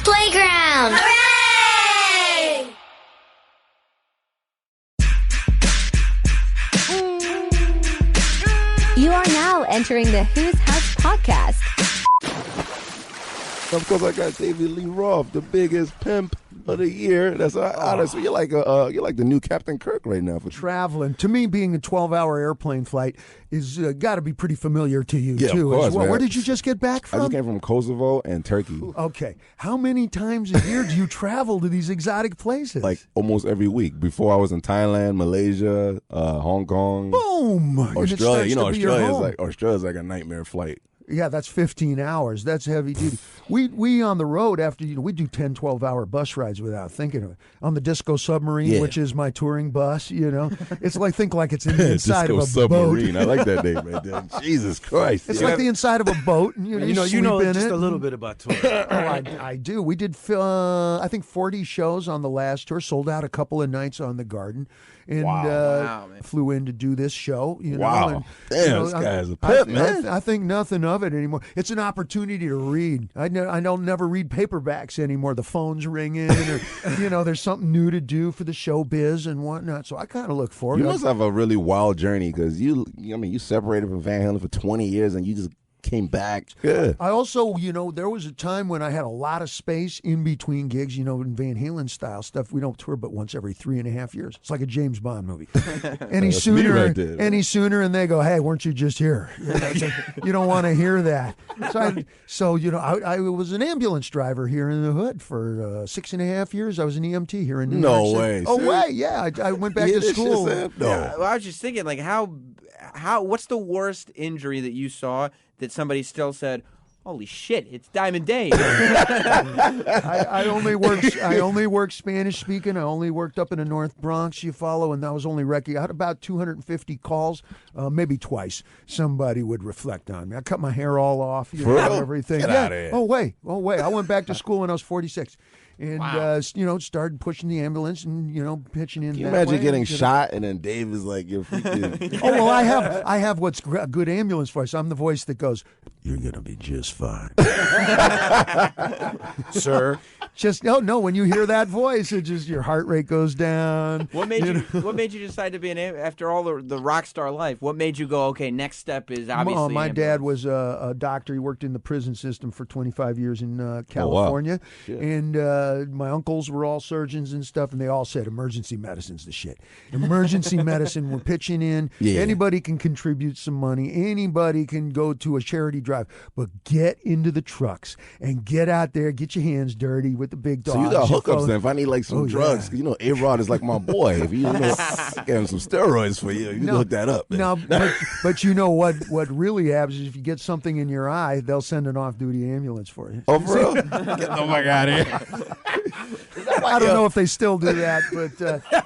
Playground. Hooray! You are now entering the Who's House podcast. Of course, I got David Lee Roth, the biggest pimp of the year. That's honestly, you're like the new Captain Kirk right now for traveling. To me, being a 12-hour airplane flight is got to be pretty familiar to you Yeah, too. of course, as well. man. Where did you just get back from? I just came from Kosovo and Turkey. Okay, how many times a year do you travel to these exotic places? Like almost every week. Before I was in Thailand, Malaysia, Hong Kong, boom, And it Australia. You know, starts to be your home. Australia's like a nightmare flight. Yeah, that's 15 hours. That's heavy duty. We on the road after, we do 10, 12-hour bus rides without thinking of it. On the Disco Submarine, which is my touring bus, it's like, think like it's in the inside of a Submarine. boat. I like that name right there. Jesus Christ. It's like the inside of a boat, and you know just in it. a little bit about touring. I do. We did, I think, 40 shows on the last tour, sold out a couple of nights on the Garden, and flew in to do this show. Wow. And, Damn, this guy is a pimp, man. I think nothing of it anymore. It's an opportunity to read. I don't never read paperbacks anymore. The phone's ringing, or there's something new to do for the show biz and whatnot. So I kind of look forward. You must have a really wild journey because you separated from Van Halen for 20 years and you just came back. Good. I also, there was a time when I had a lot of space in between gigs, in Van Halen style stuff. We don't tour but once every 3.5 years. It's like a James Bond movie. Any sooner, and they go, "Hey, weren't you just here?" You don't want to hear that. I was an ambulance driver here in the hood for 6.5 years. I was an EMT here in New York City. Way. Oh, way, yeah. I went back to school. No. Yeah, well, I was just thinking, like, what's the worst injury that you saw that somebody still said, "Holy shit, it's Diamond Dave"? I only worked Spanish speaking. I only worked up in the North Bronx, and that was only I had about 250 calls, maybe twice. Somebody would reflect on me. I cut my hair all off, everything. Get out of here. Oh wait. I went back to school when I was 46. And, started pushing the ambulance and, pitching in. Can you that imagine way. getting shot and then Dave is like, you're freaking. Oh, well, I have what's a good ambulance voice. I'm the voice that goes, "You're going to be just fine." Sir. Just, no, when you hear that voice, it just, your heart rate goes down. What made you decide to be after all the rock star life, what made you go, okay, next step is obviously my an dad ambulance? was a doctor. He worked in the prison system for 25 years in California. Oh, wow. And my uncles were all surgeons and stuff, and they all said emergency medicine's the shit. Emergency medicine, we're pitching in. Yeah. Anybody can contribute some money. Anybody can go to a charity drive. But get into the trucks and get out there, get your hands dirty with the big dogs. So you got hookups then. If I need like some drugs, yeah. A-Rod is like my boy. If you get him some steroids for you, you can hook that up. Man. No, but you know what really happens is if you get something in your eye, they'll send an off-duty ambulance for you. Oh, bro? Get the fuck out of here. I don't know if they still do that, but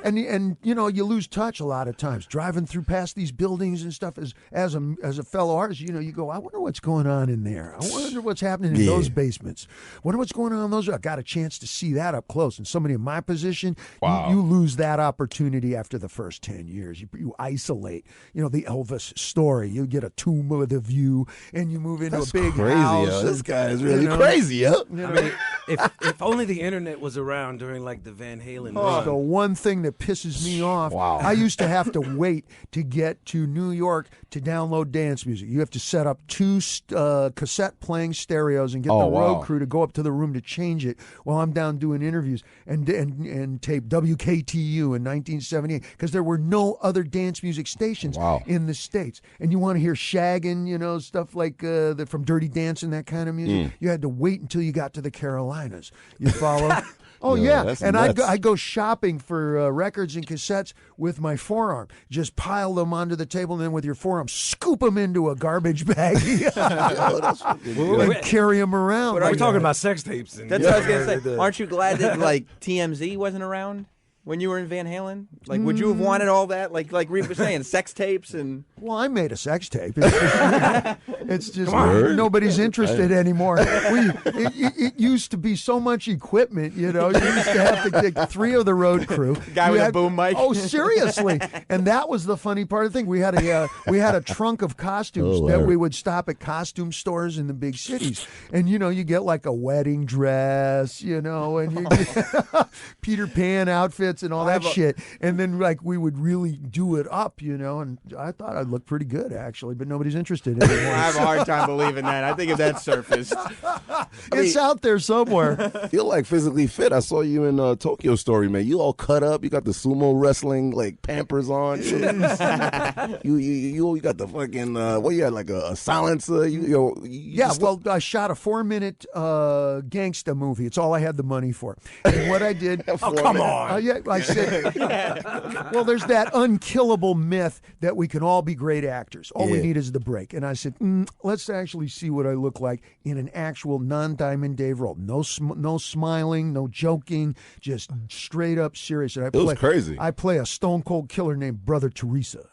and you lose touch a lot of times driving through past these buildings and stuff. As a fellow artist, you go, I wonder what's going on in there. I wonder what's happening in those basements. Wonder what's going on in those. I got a chance to see that up close. And somebody in my position, you lose that opportunity after the first 10 years. You isolate. The Elvis story. You get a tomb with a view, and you move into a big house. Yo. This guy is really crazy, yo. I mean, if only the internet was around during like the Van Halen run. The one thing that pisses me off, Wow. I used to have to wait to get to New York to download dance music. You have to set up 2 cassette playing stereos and get the road crew to go up to the room to change it while I'm down doing interviews and tape WKTU in 1978 because there were no other dance music stations in the States. And you want to hear shagging, stuff like from Dirty Dancing, that kind of music. You had to wait until you got to the Carolinas. You follow? Oh, yeah. And I go shopping for records and cassettes with my forearm. Just pile them onto the table, and then with your forearm, scoop them into a garbage bag and carry them around. But are we talking about sex tapes? That's what I was going to say. Aren't you glad that, like, TMZ wasn't around when you were in Van Halen? Like, would you have wanted all that? Like Reed was saying, sex tapes and... Well, I made a sex tape. It's just nobody's interested anymore. It used to be so much equipment, you know. You used to have to get 3 of the road crew. Guy with a boom mic. Oh, seriously. And that was the funny part of the thing. We had a trunk of costumes that we would stop at costume stores in the big cities. And, you know, you get like a wedding dress, you know, and you get Peter Pan outfits and all that shit. And then, like, we would really do it up, you know, and I thought I'd look pretty good, actually, but nobody's interested anymore. I have a hard time believing that. I think if that surfaced. It's out there somewhere. You're like physically fit. I saw you in Tokyo Story, man. You all cut up. You got the sumo wrestling like Pampers on. you got the fucking what you had like a silencer. I shot a 4-minute gangsta movie. It's all I had the money for. And what I did, come on. I said, well, there's that unkillable myth that we can all be great actors. All we need is the break. And I said, let's actually see what I look like in an actual non-Diamond Dave role. No smiling, no joking, just straight up serious. And it was crazy. I play a stone cold killer named Brother Teresa.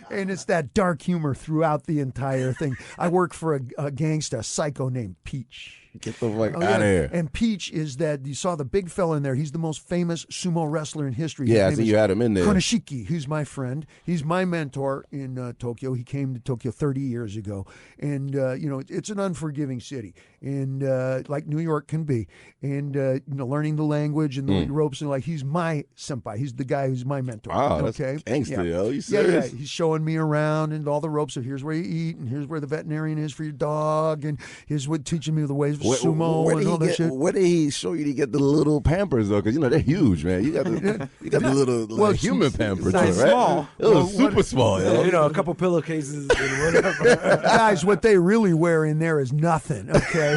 And it's that dark humor throughout the entire thing. I work for a gangsta, a psycho named Peach. Get the fuck out of here. And Peach is that, you saw the big fella in there. He's the most famous sumo wrestler in history. Yeah, I see you had him in there. Konoshiki, who's my friend. He's my mentor in Tokyo. He came to Tokyo 30 years ago. And, you know, it's an unforgiving city. And like New York can be. And, you know, learning the language and the ropes. And like, he's my senpai. He's the guy who's my mentor. Wow, that's gangster, yo. You serious? Yeah. He's showing me around and all the ropes. So here's where you eat. And here's where the veterinarian is for your dog. And here's what teaching me the ways of sumo and all that shit. Where did he show you to get the little Pampers, though? Because, you know, they're huge, man. You got the little human Pampers, right? Small. It was super small, yo. You know, a couple pillowcases and whatever. Guys, what they really wear in there is nothing, okay?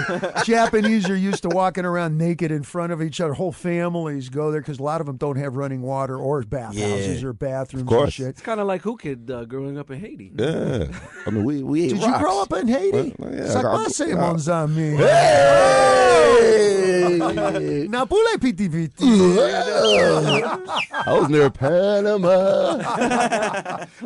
Japanese are used to walking around naked in front of each other. Whole families go there because a lot of them don't have running water or bathhouses or bathrooms and shit. It's kind of like Who Kid growing up in Haiti. Yeah. I mean, we ate Did rocks. you grow up in Haiti? Sakbase, mon ami. Napule piti piti. I was near Panama.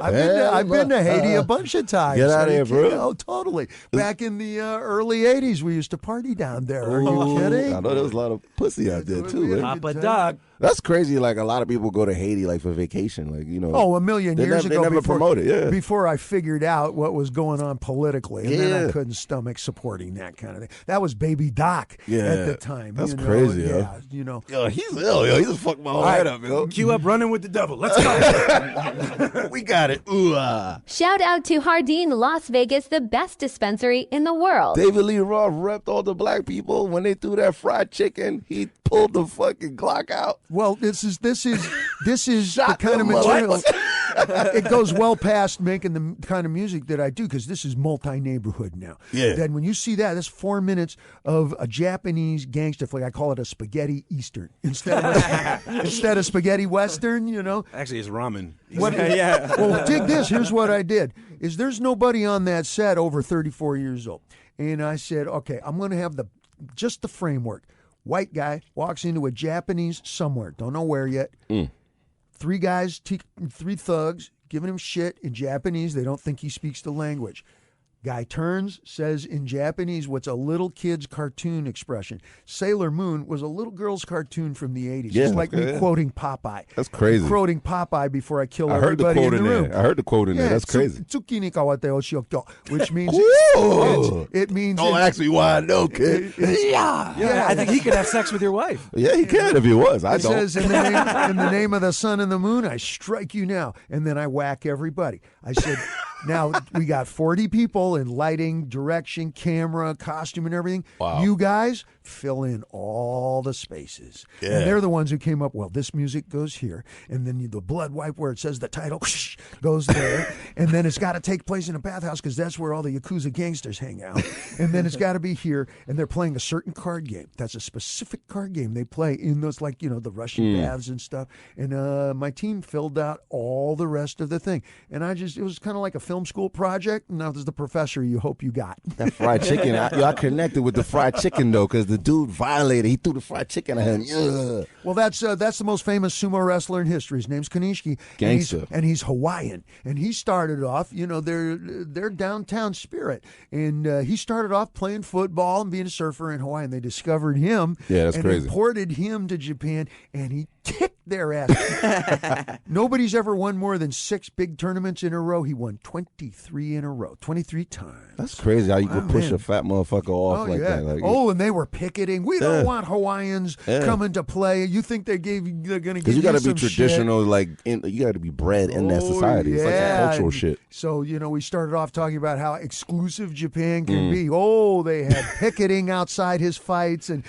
I've been to Haiti a bunch of times. Get out of here, bro. Oh, totally. Back in the early 80s, we used to party down there. Are you kidding? I know there was a lot of pussy out there, too, man. Papa Doc. That's crazy. Like, a lot of people go to Haiti, like, for vacation. Like, you know. Oh, a million years ago. They never promoted, yeah. Before I figured out what was going on politically. And then I couldn't stomach supporting that kind of thing. That was Baby Doc at the time. That's crazy, yo. Yeah, you know. Yo, he's ill, yo. He just fucked my whole head up, yo. Cue up Running with the Devil. Let's go. We got it. Ooh-ah. Shout out to Hardin, Las Vegas, the best dispensary in the world. David Lee Roth repped all the black people. When they threw that fried chicken, he pulled the fucking Glock out. Well, this is the kind of material. It goes well past making the kind of music that I do because this is multi-neighborhood now. Yeah. Then when you see that's 4 minutes of a Japanese gangster flick. I call it a spaghetti Eastern instead of spaghetti Western. You know. Actually, it's ramen. Yeah. Well, dig this. Here's what I did: there's nobody on that set over 34 years old, and I said, okay, I'm going to have just the framework. White guy walks into a Japanese somewhere, don't know where yet. 3 guys, 3 thugs, giving him shit in Japanese. They don't think he speaks the language. Guy turns, says in Japanese what's a little kid's cartoon expression. Sailor Moon was a little girl's cartoon from the 80s. Yeah, it's like me quoting Popeye. That's crazy. I'm quoting Popeye before I kill I heard the everybody quote in the room. there. I heard the quote in there. That's crazy. Tsuki ni kawate o shiokyo, which means it means. Don't ask me why I know, kid. Yeah, I think he could have sex with your wife. Yeah, he can if he was. I It don't. says in the name of the sun and the moon, I strike you now, and then I whack everybody. I said, now we got 40 people in lighting, direction, camera, costume, and everything. Wow. You guys fill in all the spaces. Yeah. And they're the ones who came up, well, this music goes here, and then the blood wipe where it says the title goes there, and then it's got to take place in a bathhouse because that's where all the Yakuza gangsters hang out, and then it's got to be here, and they're playing a certain card game. That's a specific card game they play in those, like, you know, the Russian baths and stuff, and my team filled out all the rest of the thing, and it was kind of like a film school project, and I was the professor pressure you hope you got. That fried chicken, I connected with the fried chicken though, because the dude violated. He threw the fried chicken at him. Yeah. Well, that's the most famous sumo wrestler in history. His name's Kanishiki. Gangster. And he's Hawaiian. And he started off, their downtown spirit. And he started off playing football and being a surfer in Hawaii. And they discovered him. Yeah, that's crazy. Imported him to Japan, and he kicked their ass. Nobody's ever won more than 6 big tournaments in a row. He won 23 in a row, 23 times. That's crazy how you could push a fat motherfucker off like that. Like, and they were picketing. We don't want Hawaiians coming to play. You think they're going to give you because you got to be some traditional, you got to be bred in that society. Yeah. It's like a cultural shit. So, we started off talking about how exclusive Japan can be. They had picketing outside his fights and,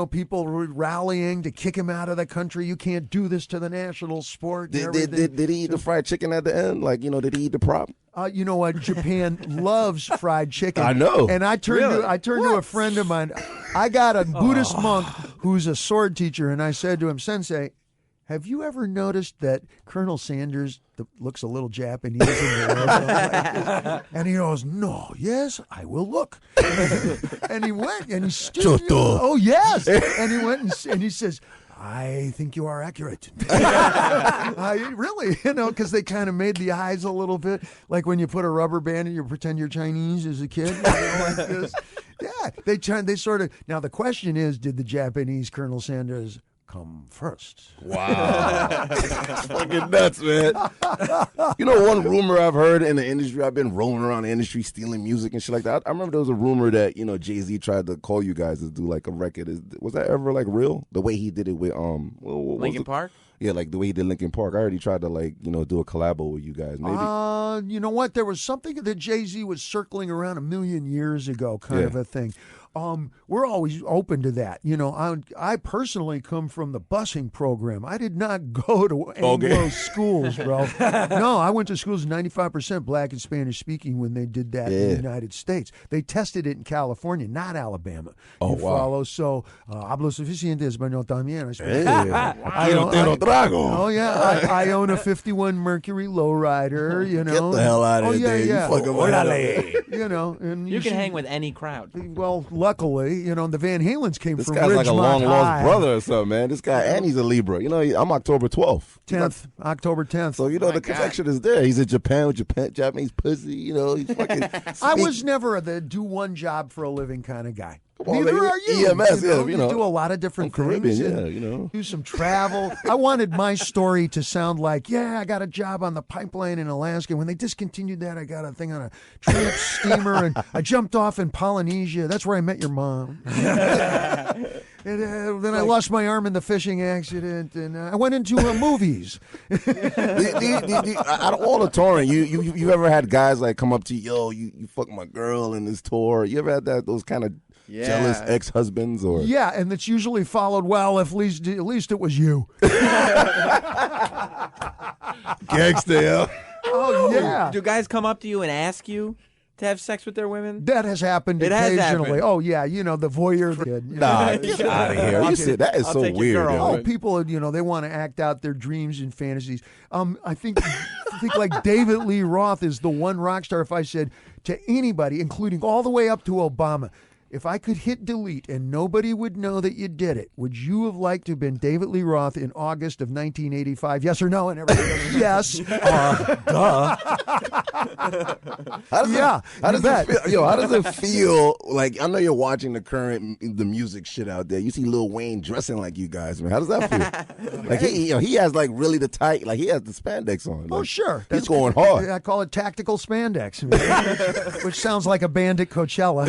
people rallying to kick him out of the country. You can't do this to the national sport. Did he eat the fried chicken at the end? Like, did he eat the prop? You know what? Japan loves fried chicken. I know. And I turned to a friend of mine. I got a Buddhist monk who's a sword teacher, and I said to him, Sensei, have you ever noticed that Colonel Sanders looks a little Japanese in the logo? And he goes, no, yes, I will look. And he went, and he stood. Oh, yes. And he went, and he says, I think you are accurate. Really, because they kind of made the eyes a little bit like when you put a rubber band and you pretend you're Chinese as a kid, like this. Yeah, they sort of. Now the question is, did the Japanese Colonel Sanders come first? Wow, that's fucking nuts, man. One rumor I've heard in the industry, I've been rolling around the industry stealing music and shit like that. I remember there was a rumor that Jay-Z tried to call you guys to do like a record. Was that ever like real? The way he did it with Linkin Park. Yeah, like the way he did Linkin Park. I already tried to do a collabo with you guys. Maybe. You know what? There was something that Jay-Z was circling around 1,000,000 years ago, kind of a thing. We're always open to that. I personally come from the busing program. I did not go to Anglo schools, bro. No, I went to schools 95% black and Spanish speaking when they did that in the United States. They tested it in California, not Alabama. Oh, you wow. follow? So, hablo suficiente español también. Trago. Oh, yeah. I own a 51 Mercury lowrider, Get the hell out of here, yeah. You fucking and You can hang with any crowd. Well, luckily, the Van Halens came This from guy's Ridgemont like a long lost High. brother or something, man. This guy, and he's a Libra. I'm October 12th. October 10th. So, the connection is there. He's in Japan with Japanese pussy, he's fucking I was never the do one job for a living kind of guy. Well, Neither are you. EMS, you do a lot of different Caribbean, things. Do some travel. I wanted my story to sound like, I got a job on the pipeline in Alaska. When they discontinued that, I got a thing on a trans steamer, and I jumped off in Polynesia. That's where I met your mom. And then I lost my arm in the fishing accident, and I went into movies. Out of all the touring, you ever had guys like come up to you, you fucked my girl in this tour? You ever had those kind of jealous ex-husbands? Or and it's usually followed, at least it was you. Gangsta, yeah. Oh, yeah. Do guys come up to you and ask you to have sex with their women? That has happened occasionally. Oh, yeah, the voyeur kid. Nah, get out of here. You said that is I'll so take your weird. girl. Yo. People, they want to act out their dreams and fantasies. I think like David Lee Roth is the one rock star. If I said to anybody, including all the way up to Obama, if I could hit delete and nobody would know that you did it, would you have liked to have been David Lee Roth in August of 1985? Yes or no? And everybody goes, yes. Duh. How does it feel? Like, I know you're watching the music shit out there. You see Lil Wayne dressing like you guys, man. How does that feel? Like he has like really the tight, like he has the spandex on. Like, sure. He's going hard. I call it tactical spandex, which sounds like a band at Coachella.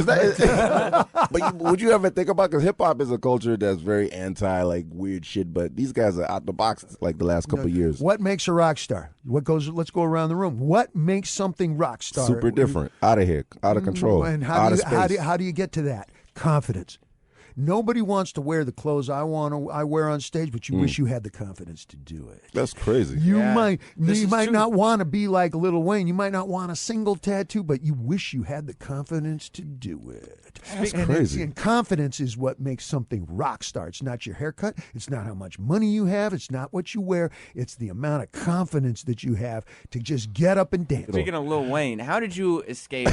But would you ever think about, because hip hop is a culture that's very anti like weird shit, but these guys are out the box like the last couple of years. What makes a rock star? Let's go around the room. What makes something rock star? Super different, out of here, out of control, And out of space. how do you get to that? Confidence. Nobody wants to wear the clothes I wear on stage, but you wish you had the confidence to do it. That's crazy. You Yeah. might true. not want to be like Lil Wayne. You might not want a single tattoo, but you wish you had the confidence to do it. That's and crazy. And confidence is what makes something rock star. It's not your haircut. It's not how much money you have. It's not what you wear. It's the amount of confidence that you have to just get up and dance. Speaking of Lil Wayne, how did you escape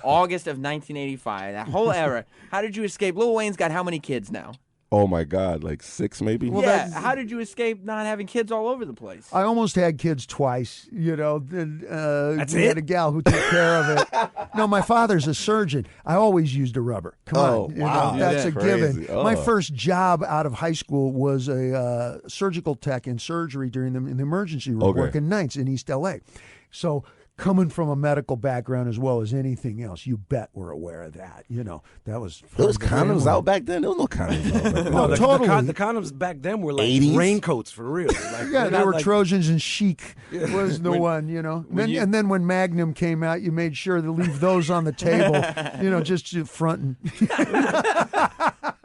August of 1985? That whole era. How did you escape? Lil Wayne's got how many kids now? Oh my God, like 6 maybe? Yeah. How did you escape not having kids all over the place? I almost had kids twice. You know, That's we had it? a gal who took care of it. No, my father's a surgeon. I always used a rubber. Come Oh, on, you wow. know, that's Yeah. a Crazy. given. My Oh. first job out of high school was a surgical tech in surgery in the emergency room, Okay. working nights in East LA. So, coming from a medical background as well as anything else, you bet we're aware of that. You know, that was There was part of the condoms family. out back then? There was no condoms out back then. No, totally. The condoms back then were like 80s? raincoats for real. Like, Yeah, they're they not were like, Trojans, and Chic was the one, you know. And then when Magnum came out, you made sure to leave those on the table, you know, just fronting.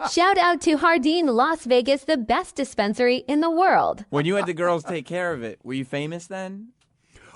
Shout out to Hardin, Las Vegas, the best dispensary in the world. When you had the girls take care of it, were you famous then?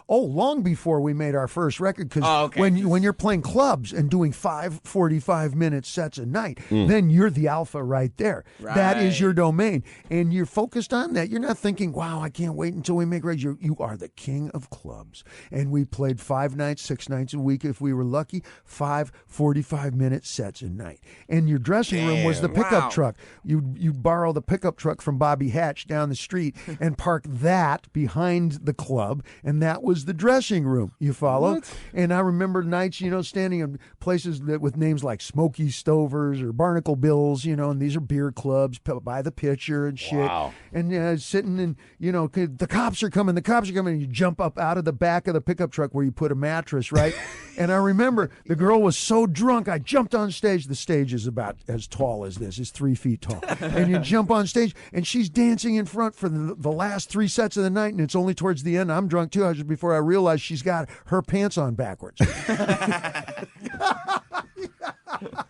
Oh, long before we made our first record, because Oh, okay. when you're playing clubs and doing 5 45-minute sets a night, then you're the alpha right there. That is Right. your domain, and you're focused on that. You're not thinking, "Wow, I can't wait until we make records." You are the king of clubs, and we played 5 nights, 6 nights a week if we were lucky. 5 45-minute sets a night, and your dressing room was the pickup wow. truck. You borrow the pickup truck from Bobby Hatch down the street and park that behind the club, and that was the dressing room. You follow? What? And I remember nights, you know, standing in places that with names like Smoky Stovers or Barnacle Bills, you know, and these are beer clubs by the pitcher and shit. Wow. And sitting and, you know, the cops are coming, and you jump up out of the back of the pickup truck where you put a mattress, right? And I remember the girl was so drunk, I jumped on stage. The stage is about as tall as this, it's 3 feet tall. And you jump on stage, and she's dancing in front for the last 3 sets of the night, and it's only towards the end. I'm drunk too. Just before I realize she's got her pants on backwards.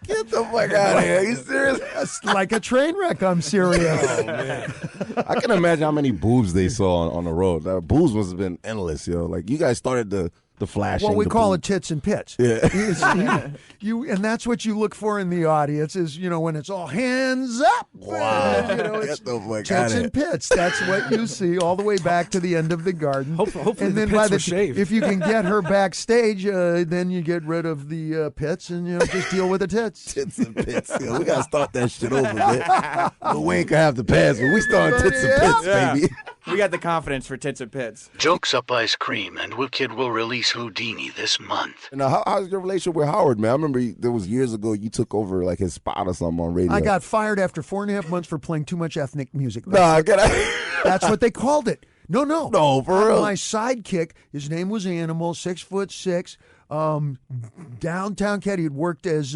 Get the fuck out of here. Are you serious? It's like a train wreck. I'm serious. I can imagine how many boobs they saw on the road. The boobs must have been endless, yo. Like, you guys started the flashing. Well, we the call it boob. tits and pits. Yeah. And that's what you look for in the audience is, you know, when it's all hands up. Wow. You know, it's Get the fuck tits outta and pits. That's what you see all the way back to the end of the garden. Hopefully and the then pits were shaved. if you can get her backstage, then you get rid of the pits and, you know, just deal with the tits. Tits and pits. Yo, we gotta start that shit over, man. Lil Wayne can have the pass, but we starting tits and pits, Yeah. baby. We got the confidence for tits and pits. Jokes Up Ice Cream and Wicked will release Houdini this month. Now, how's your relationship with Howard, man? I remember there was years ago you took over like his spot or something on radio. I got fired after 4.5 months for playing too much ethnic music. Nah, That's what they called it. No. No, for real. My sidekick, his name was Animal, 6'6", downtown cat. He had worked as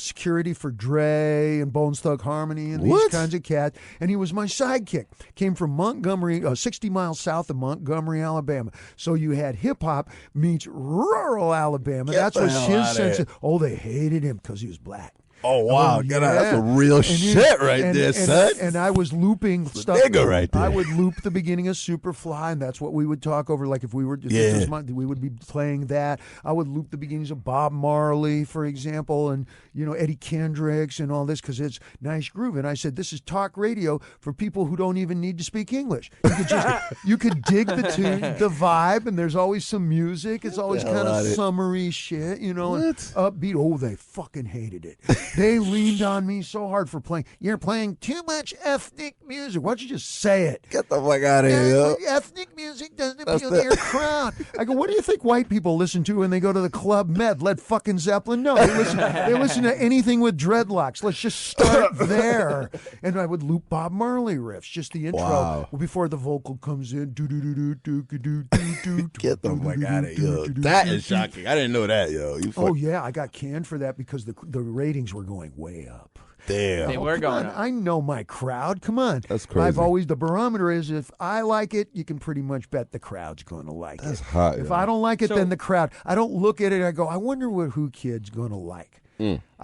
security for Dre and Bones Thug Harmony and these What? kinds of cats. And he was my sidekick. Came from Montgomery, 60 miles south of Montgomery, Alabama. So you had hip hop meets rural Alabama. Get That's the what hell his outta sense here. of. Oh, they hated him because he was black. Oh, wow. Yeah. That's some real shit right there, son. And I was looping stuff. nigga right there. I would loop the beginning of Superfly, and that's what we would talk over. Like if we were, Yeah. we would be playing that. I would loop the beginnings of Bob Marley, for example, and you know Eddie Kendricks and all this because it's nice groove. And I said, this is talk radio for people who don't even need to speak English. You could just you could dig the tune, the vibe, and there's always some music. It's always hell kind of outta it. summery shit, you know, and What? upbeat. Oh, they fucking hated it. They leaned on me so hard for playing. You're playing too much ethnic music. Why don't you just say it? Get the fuck out of here, yo. Ethnic music doesn't That's appeal the- to your crowd. I go, what do you think white people listen to when they go to the Club Med? Led fucking Zeppelin? No, they listen to anything with dreadlocks. Let's just start there. And I would loop Bob Marley riffs, just the intro Wow. before the vocal comes in. Do do do do do do do do. Get the fuck out of here, yo. That is shocking. I didn't know that, yo. You fuck. Oh yeah, I got canned for that because the ratings were going way up. Damn. They were Come going on, up. I know my crowd. Come on. That's crazy. I've always, the barometer is if I like it, you can pretty much bet the crowd's going to like That's it. hot, If yo. I don't like it, So- then the crowd. I don't look at it. I go, I wonder who kid's going to like.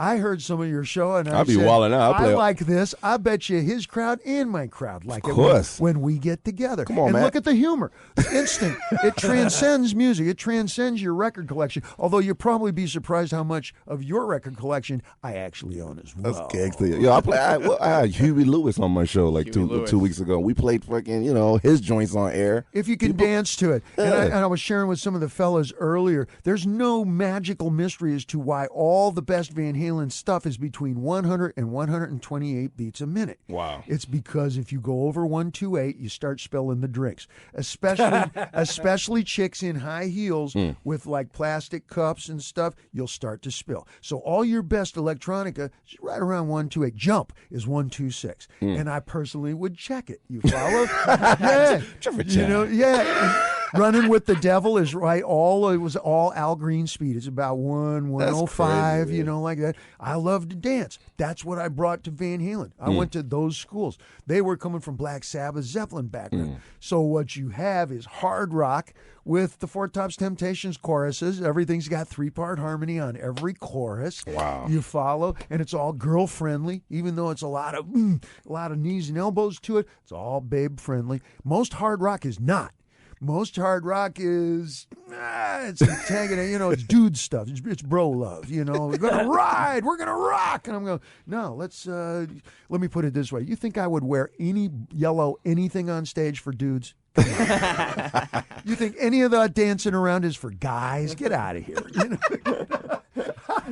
I heard some of your show, and I'll be said, wilding out. I like this. I bet you his crowd and my crowd like of it course. when we get together. Come on, and man. look at the humor. It's instant. It transcends music. It transcends your record collection. Although you'll probably be surprised how much of your record collection I actually own as well. That's gangster. Yo, I had Huey Lewis on my show like two weeks ago. We played fucking, his joints on air. If you can dance to it. And I was sharing with some of the fellas earlier, there's no magical mystery as to why all the best Van Halen stuff is between 100 and 128 beats a minute. Wow. It's because if you go over 128, you start spilling the drinks. Especially chicks in high heels with like plastic cups and stuff, you'll start to spill. So all your best electronica is right around 128. Jump is 126. And I personally would check it. You follow? Yeah. Yeah. Running with the Devil is right. It was all Al Green speed. It's about 105, crazy, like that. I love to dance. That's what I brought to Van Halen. I went to those schools. They were coming from Black Sabbath, Zeppelin background. So what you have is hard rock with the Four Tops Temptations choruses. Everything's got 3-part harmony on every chorus. Wow. You follow, and it's all girl friendly, even though it's a lot of knees and elbows to it. It's all babe friendly. Most hard rock is not. Most hard rock is, it's antagonist, it's dude stuff. It's bro love, We're going to ride. We're going to rock. And I'm going, no, let me put it this way. You think I would wear any yellow anything on stage for dudes? You think any of that dancing around is for guys? Get out of here.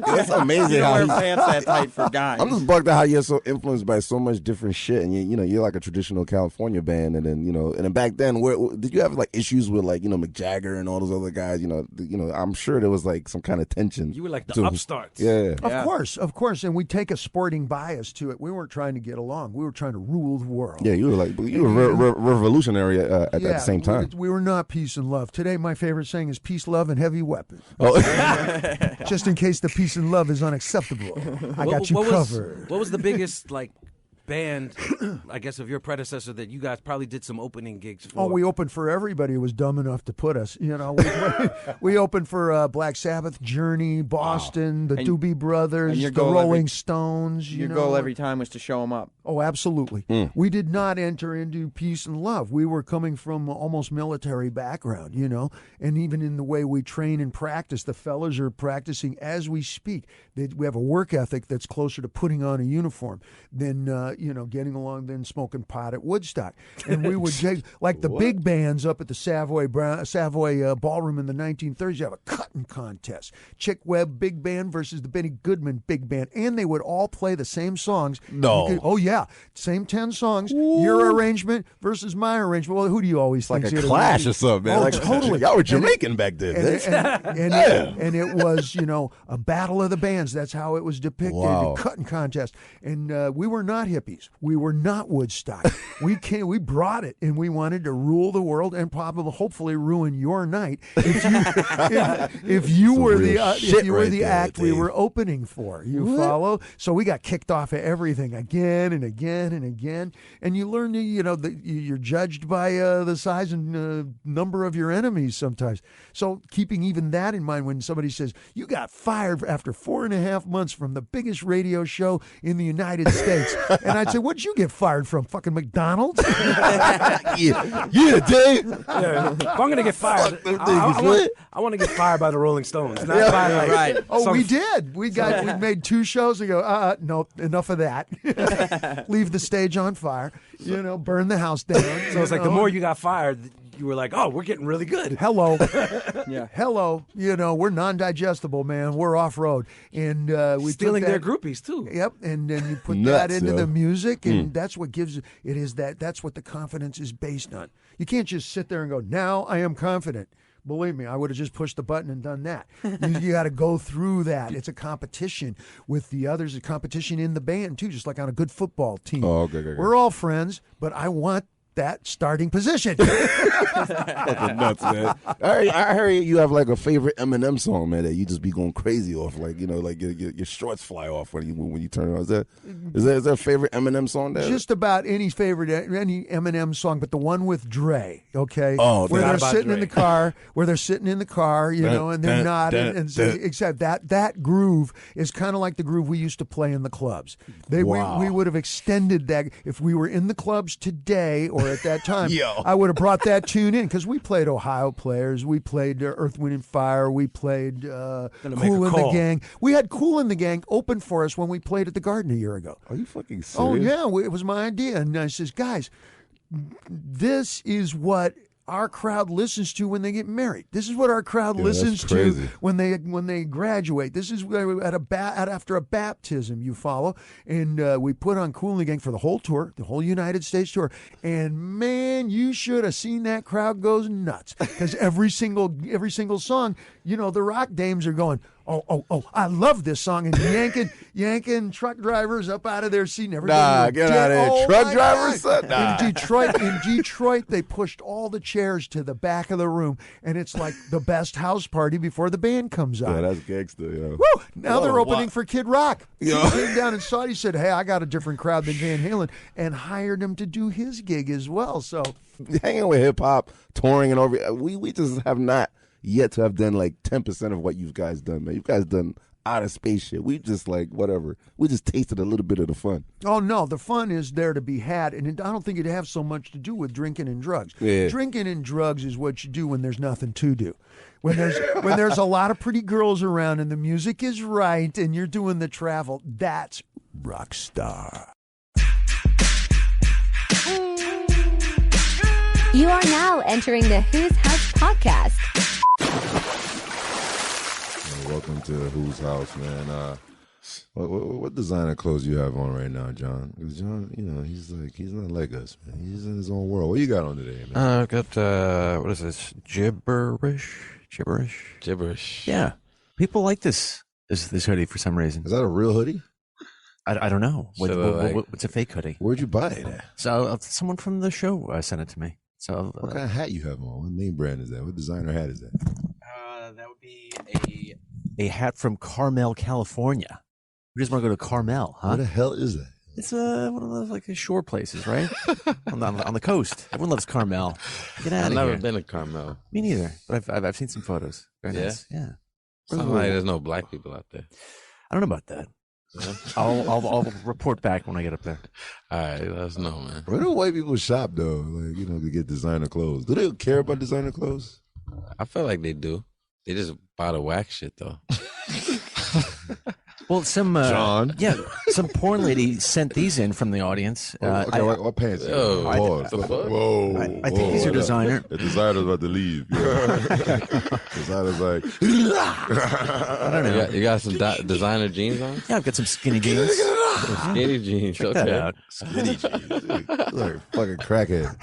It's amazing You how don't wear pants that tight for guys. I'm just bugged out how you're so influenced by so much different shit, and you're like a traditional California band, and then back then, where did you have like issues with like Mick Jagger and all those other guys? I'm sure there was like some kind of tension. You were like the upstarts. Yeah, Of course, and we take a sporting bias to it. We weren't trying to get along. We were trying to rule the world. Yeah, you were revolutionary at the same time. We were not peace and love. Today, my favorite saying is peace, love, and heavy weapons. Oh. Just in case the peace and love is unacceptable, I got you covered. What was the biggest band, I guess, of your predecessor that you guys probably did some opening gigs for? Oh, we opened for everybody who was dumb enough to put us. We opened for Black Sabbath, Journey, Boston, the Doobie Brothers, the Rolling Stones. Your goal every time was to show them up. Oh, absolutely. We did not enter into peace and love. We were coming from almost military background, and even in the way we train and practice, the fellas are practicing as we speak. We have a work ethic that's closer to putting on a uniform than getting along than smoking pot at Woodstock. And we would take, like the big bands up at the Savoy Ballroom in the 1930s, you have a cutting contest. Chick Webb Big Band versus the Benny Goodman Big Band. And they would all play the same songs. No. Oh, yeah. Same 10 songs. Ooh. Your arrangement versus my arrangement. Well, who do you always think? Like a clash or something, man. Oh, totally. Y'all were Jamaican back then. And it was, a battle of the bands. That's how it was depicted. Wow. A cutting contest. And we were not hippies. We were not Woodstock. We brought it, and we wanted to rule the world and hopefully ruin your night if you were the act we were opening for. You follow? So we got kicked off of everything again and again and again. And you learn, you're judged by the size and number of your enemies sometimes. So keeping even that in mind when somebody says, you got fired after 4.5 months from the biggest radio show in the United States. And I'd say, what'd you get fired from? Fucking McDonald's? yeah, Dave. Yeah, if I'm gonna get fired, I want to get fired by the Rolling Stones. Not by right. Oh, we did. We made 2 shows and go, no, enough of that. Leave the stage on fire. Burn the house down. So it's like the more you got fired, you were like, oh, we're getting really good. Hello. Yeah. Hello. We're non-digestible, man. We're off-road. And we stealing took their groupies, too. Yep. And then you put Nuts, that into the music, and that's what gives that's what the confidence is based on. You can't just sit there and go, now I am confident. Believe me, I would have just pushed the button and done that. You got to go through that. It's a competition with the others, a competition in the band, too, just like on a good football team. Oh, okay. We're all friends, but I want that starting position. Fucking nuts, man. I heard you have like a favorite Eminem song, man, that you just be going crazy off, like like your shorts fly off when you turn it on. Is there a favorite Eminem song there? Just about any Eminem song, but the one with Dre, okay? Oh, where they're about sitting Dre. in the car, and they're not, except that groove is kind of like the groove we used to play in the clubs. Wow. We would have extended that if we were in the clubs today or at that time. Yo. I would have brought that tune in because we played Ohio Players, we played Earth, Wind and Fire, we played Cool make a in the call. Gang. We had Cool in the Gang open for us when we played at the Garden a year ago. Are you fucking serious? Oh yeah, it was my idea, and I says, guys, this is what our crowd listens to when they get married. This is what our crowd listens that's to crazy. when they graduate. This is after a baptism, you follow. And we put on Cool in the Gang for the whole tour, the whole United States tour. And man, you should have seen that crowd goes nuts because every single song, the rock dames are going, oh, I love this song, and yanking truck drivers up out of their seat. And everybody Nah, would get out of here. oh, Truck my drivers, God. son? Nah. In Detroit, they pushed all the chairs to the back of the room, and it's like the best house party before the band comes Yeah, on. that's gangster, yo. Woo! Now they're Whoa, opening what? for Kid Rock. Yo. He came down and saw it. He said, hey, I got a different crowd than Van Halen, and hired him to do his gig as well. So Hanging with hip hop, touring and over. We just have not yet to have done like 10% of what you guys done, man. You guys done out of space shit. We just like whatever. We just tasted a little bit of the fun. Oh no, the fun is there to be had, and I don't think it has so much to do with drinking and drugs. Yeah. Drinking and drugs is what you do when there's nothing to do. When there's a lot of pretty girls around and the music is right and you're doing the travel, that's rock star. You are now entering the Who's House podcast. Welcome to Who's House, man. What designer clothes you have on right now, John? Because John, he's not like us, man. He's in his own world. What you got on today, man? I've got, what is this? Gibberish? Yeah. People like this hoodie for some reason. Is that a real hoodie? I don't know. What's a fake hoodie? Where'd you buy it at? So someone from the show sent it to me. So What kind of hat you have on? What name brand is that? What designer hat is that? that would be a hat from Carmel, California. We just want to go to Carmel, huh? What the hell is that? It's one of those like shore places, right? on the coast. Everyone loves Carmel. Get out I've of never here. been to Carmel. Me neither. But I've seen some photos. Very Yeah? nice. Yeah. Sounds like there's no black people out there. I don't know about that. I'll report back when I get up there. All right, let us know, man. Where do white people shop though? Like to get designer clothes. Do they care about designer clothes? I feel like they do. They just buy the whack shit though. Well, some John? some porn lady sent these in from the audience. Okay, what pants? Yo, Pause. the fuck? Whoa! I think these are designer. The designer's about to leave. Yeah. Designer's like, I don't know. You got some designer jeans on? Yeah, I've got some skinny jeans. Skinny jeans. Check Okay. that out. skinny jeans. Like a fucking crackhead.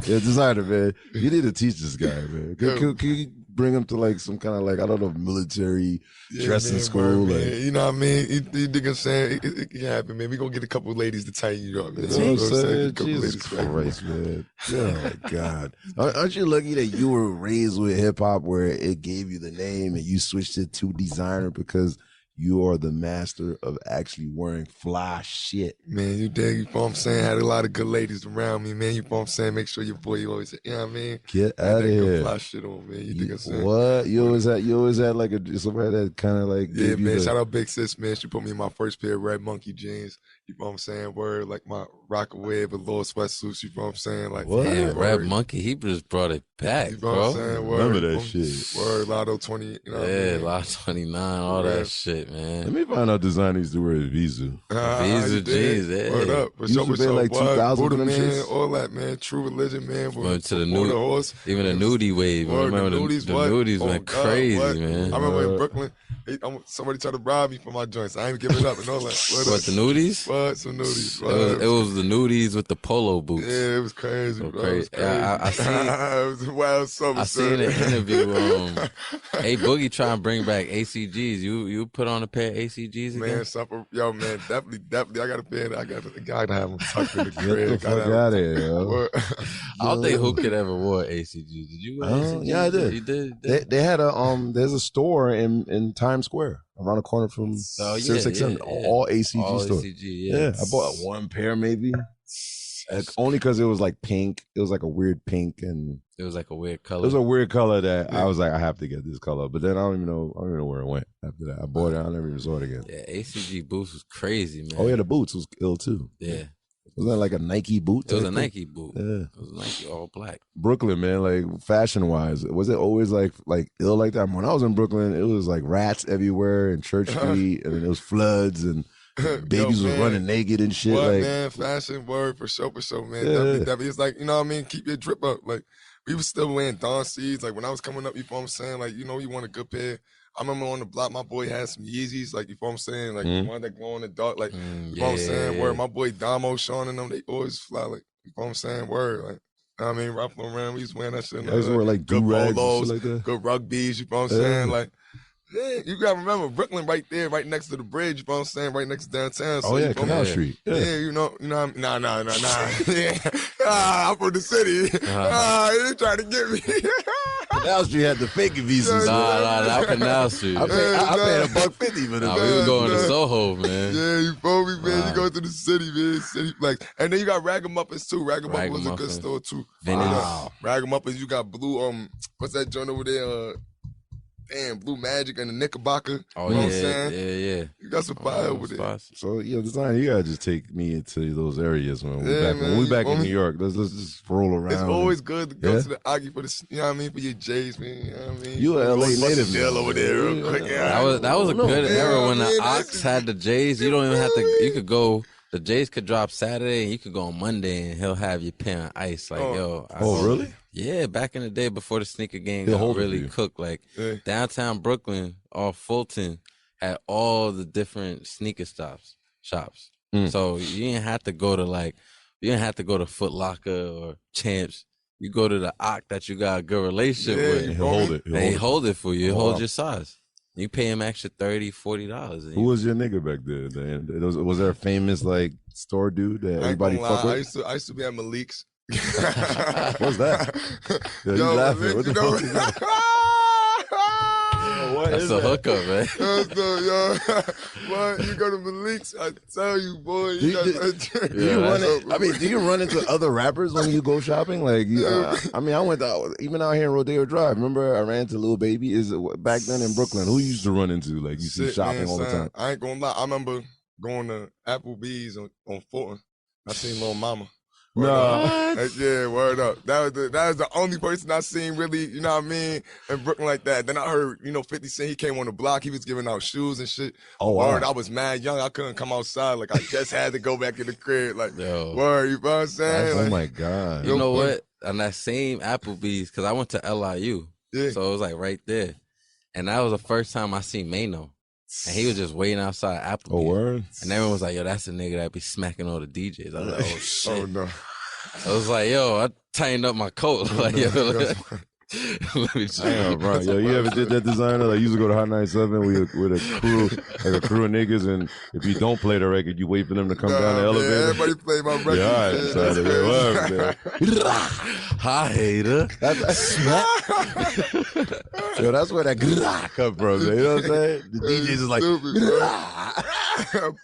Yeah, designer, man. You need to teach this guy, man. Can you bring him to like some kind of like, I don't know, military dressing school? Man, like, you know what I mean? You dig what I'm saying? It can happen, man. We gonna get a couple ladies to tighten you up, man. you know what I'm saying? A couple Jesus ladies to tighten you up. Christ, man. Oh my God. Aren't you lucky that you were raised with hip hop where it gave you the name and you switched it to designer because you are the master of actually wearing fly shit? Man, you dig, you know what I'm saying? Had a lot of good ladies around me, man. You know what I'm saying? Make sure your boy, you always, you know what I mean? Get Had out of that good here. fly shit on, man. You dig what I'm saying? What? You always had like somebody that kind of like Yeah, gave you man. the- Shout out Big Sis, man. She put me in my first pair of red monkey jeans. You know what I'm saying? Word, like my Rockaway with little sweatsuits. You know what I'm saying? Like, What? Damn, word. Red Monkey, he just brought it back, You know what I'm bro. saying? Word. Remember that Boom. shit. Word, Lotto 20. You know what I Yeah, mean? Lot 29, all Yeah. that shit, man. Let me find out designer used to wear Vizu. Vizu you dig? jeans, yeah. Word up. For Used sure, to for be sure. like Boy, 2000 Buddha, for them man, shits. all that, man. True religion, man. Went to the before nude- horse. Even the nudie wave. Word, Remember the nudies, the what? nudies Oh, went God, crazy, what? man. I remember in Brooklyn, somebody tried to bribe me for my joints. I ain't giving up and all that. What, the nudies? What, some nudies? It was the nudies with the polo boots. Yeah, it was crazy, bro. It was crazy. I seen it was a wild summer. I seen an interview. Hey, Boogie trying to bring back ACGs. You put on a pair of ACGs again? Man, yo, man, definitely. I got a pair. I gotta have them tucked in the Get crib. the fuck out of here, yo. I don't think who could ever wore ACGs. Did you wear ACGs? Yeah, I did. You did? They had there's a store in Times Square around the corner from Sirius XM. All ACG stores. ACG, yeah. I bought one pair maybe. Only because it was like pink. It was like a weird pink, and it was like a weird color. It was a weird color that I was like, I have to get this color. But then I don't even know where it went after that. I bought it. I never even saw it again. Yeah, ACG boots was crazy, man. Oh yeah, the boots was ill too. Yeah. Wasn't that like a Nike boot? It was a Nike boot. Yeah. It was Nike all black. Brooklyn, man, like fashion wise, was it always like ill like that? When I was in Brooklyn, it was like rats everywhere and Church Street, and then it was floods and babies was running naked and shit. What, like, man, fashion word for sure, man. Yeah. Definitely. It's like, you know what I mean? Keep your drip up. Like, we was still wearing Dawn Seeds. Like, when I was coming up, you know what I'm saying? Like, you know, you want a good pair. I remember on the block, my boy had some Yeezys, like, you know what I'm saying? Like, the one that glow in the dark, like, you know what I'm saying? Word, my boy Damo, Sean, and them, they always fly, like, you know what I'm saying? Word, like, you know what I mean? Ralph Lauren, we was wearing that shit. I used to wear like good do-rags polos, and shit like that. good rugbies, you know what I'm saying? Like, yeah, you gotta remember Brooklyn right there, right next to the bridge, you know what I'm saying? Right next to downtown. So yeah, Canal Street. Yeah, you know what I mean? Nah. Yeah. I'm from the city. You trying to get me. Canal Street had the fake visas. Nah, Canal Street. I paid $1.50 for them. We were going to Soho, man. Yeah, you feel me, man? You go to the city, man. City like, and then you got Ragamuffins too. Ragamuffin was a good store too. Wow. Ragamuffins, you got Blue. What's that joint over there? Blue Magic and the Knickerbocker. Oh, you know yeah, what I'm saying? Yeah. You got some fire over there. So, Desiigner, you gotta just take me into those areas when we back in New York. Let's just roll around. It's always good to go to the Aggie for the, you know what I mean, for your J's, man. You know what I mean? You a LA native over there real quick. That was a good era when the Ox had the J's. You don't even have to. You could go. The J's could drop Saturday, and you could go on Monday, and he'll have your pen on ice. Like, really? Yeah, back in the day before the sneaker game got really cooked. Like, downtown Brooklyn, off Fulton, had all the different sneaker shops. So you didn't have to go to Foot Locker or Champs. You go to the Ock that you got a good relationship with. He'll hold it. He hold it for you. He'll hold your size. You pay him extra $30, $40. Who was your nigga back there? Was there a famous like store dude that everybody fuck with? I used to be at Malik's. What's that? Yo, you laughing? What the fuck is that? That's a hookup, man. What? You go to Malik's, I tell you, boy. Do you run into other rappers when you go shopping? Like, I went out, even out here in Rodeo Drive. Remember, I ran into Lil Baby. Back then in Brooklyn? Who you used to run into? Like, you see shopping all the time. I ain't gonna lie. I remember going to Applebee's on Fulton. I seen Lil Mama. Yeah, word up. That was the only person I seen really, you know what I mean, in Brooklyn like that. Then I heard, 50 Cent, he came on the block, he was giving out shoes and shit. Oh, wow. Word, I was mad young, I couldn't come outside. Like, I just had to go back in the crib. Like, word, you know what I'm saying? Oh, my God. You know what? On that same Applebee's, because I went to LIU, so it was like right there. And that was the first time I seen Mano. And he was just waiting outside Applebee's. Oh, word? And everyone was like, yo, that's the nigga that be smacking all the DJs. I was like, oh, shit. Oh, no. I was like, yo, I tightened up my coat. Like, yo, let me check. Damn, bro. Yo, you ever did that, Designer? Like, you used to go to Hot 97 with a crew, like a crew of niggas, and if you don't play the record, you wait for them to come down the elevator. Everybody play my record. Yeah, all right. So hi, hater. Yo, that's where that grah come from, man. You know what I'm saying? The DJs is like,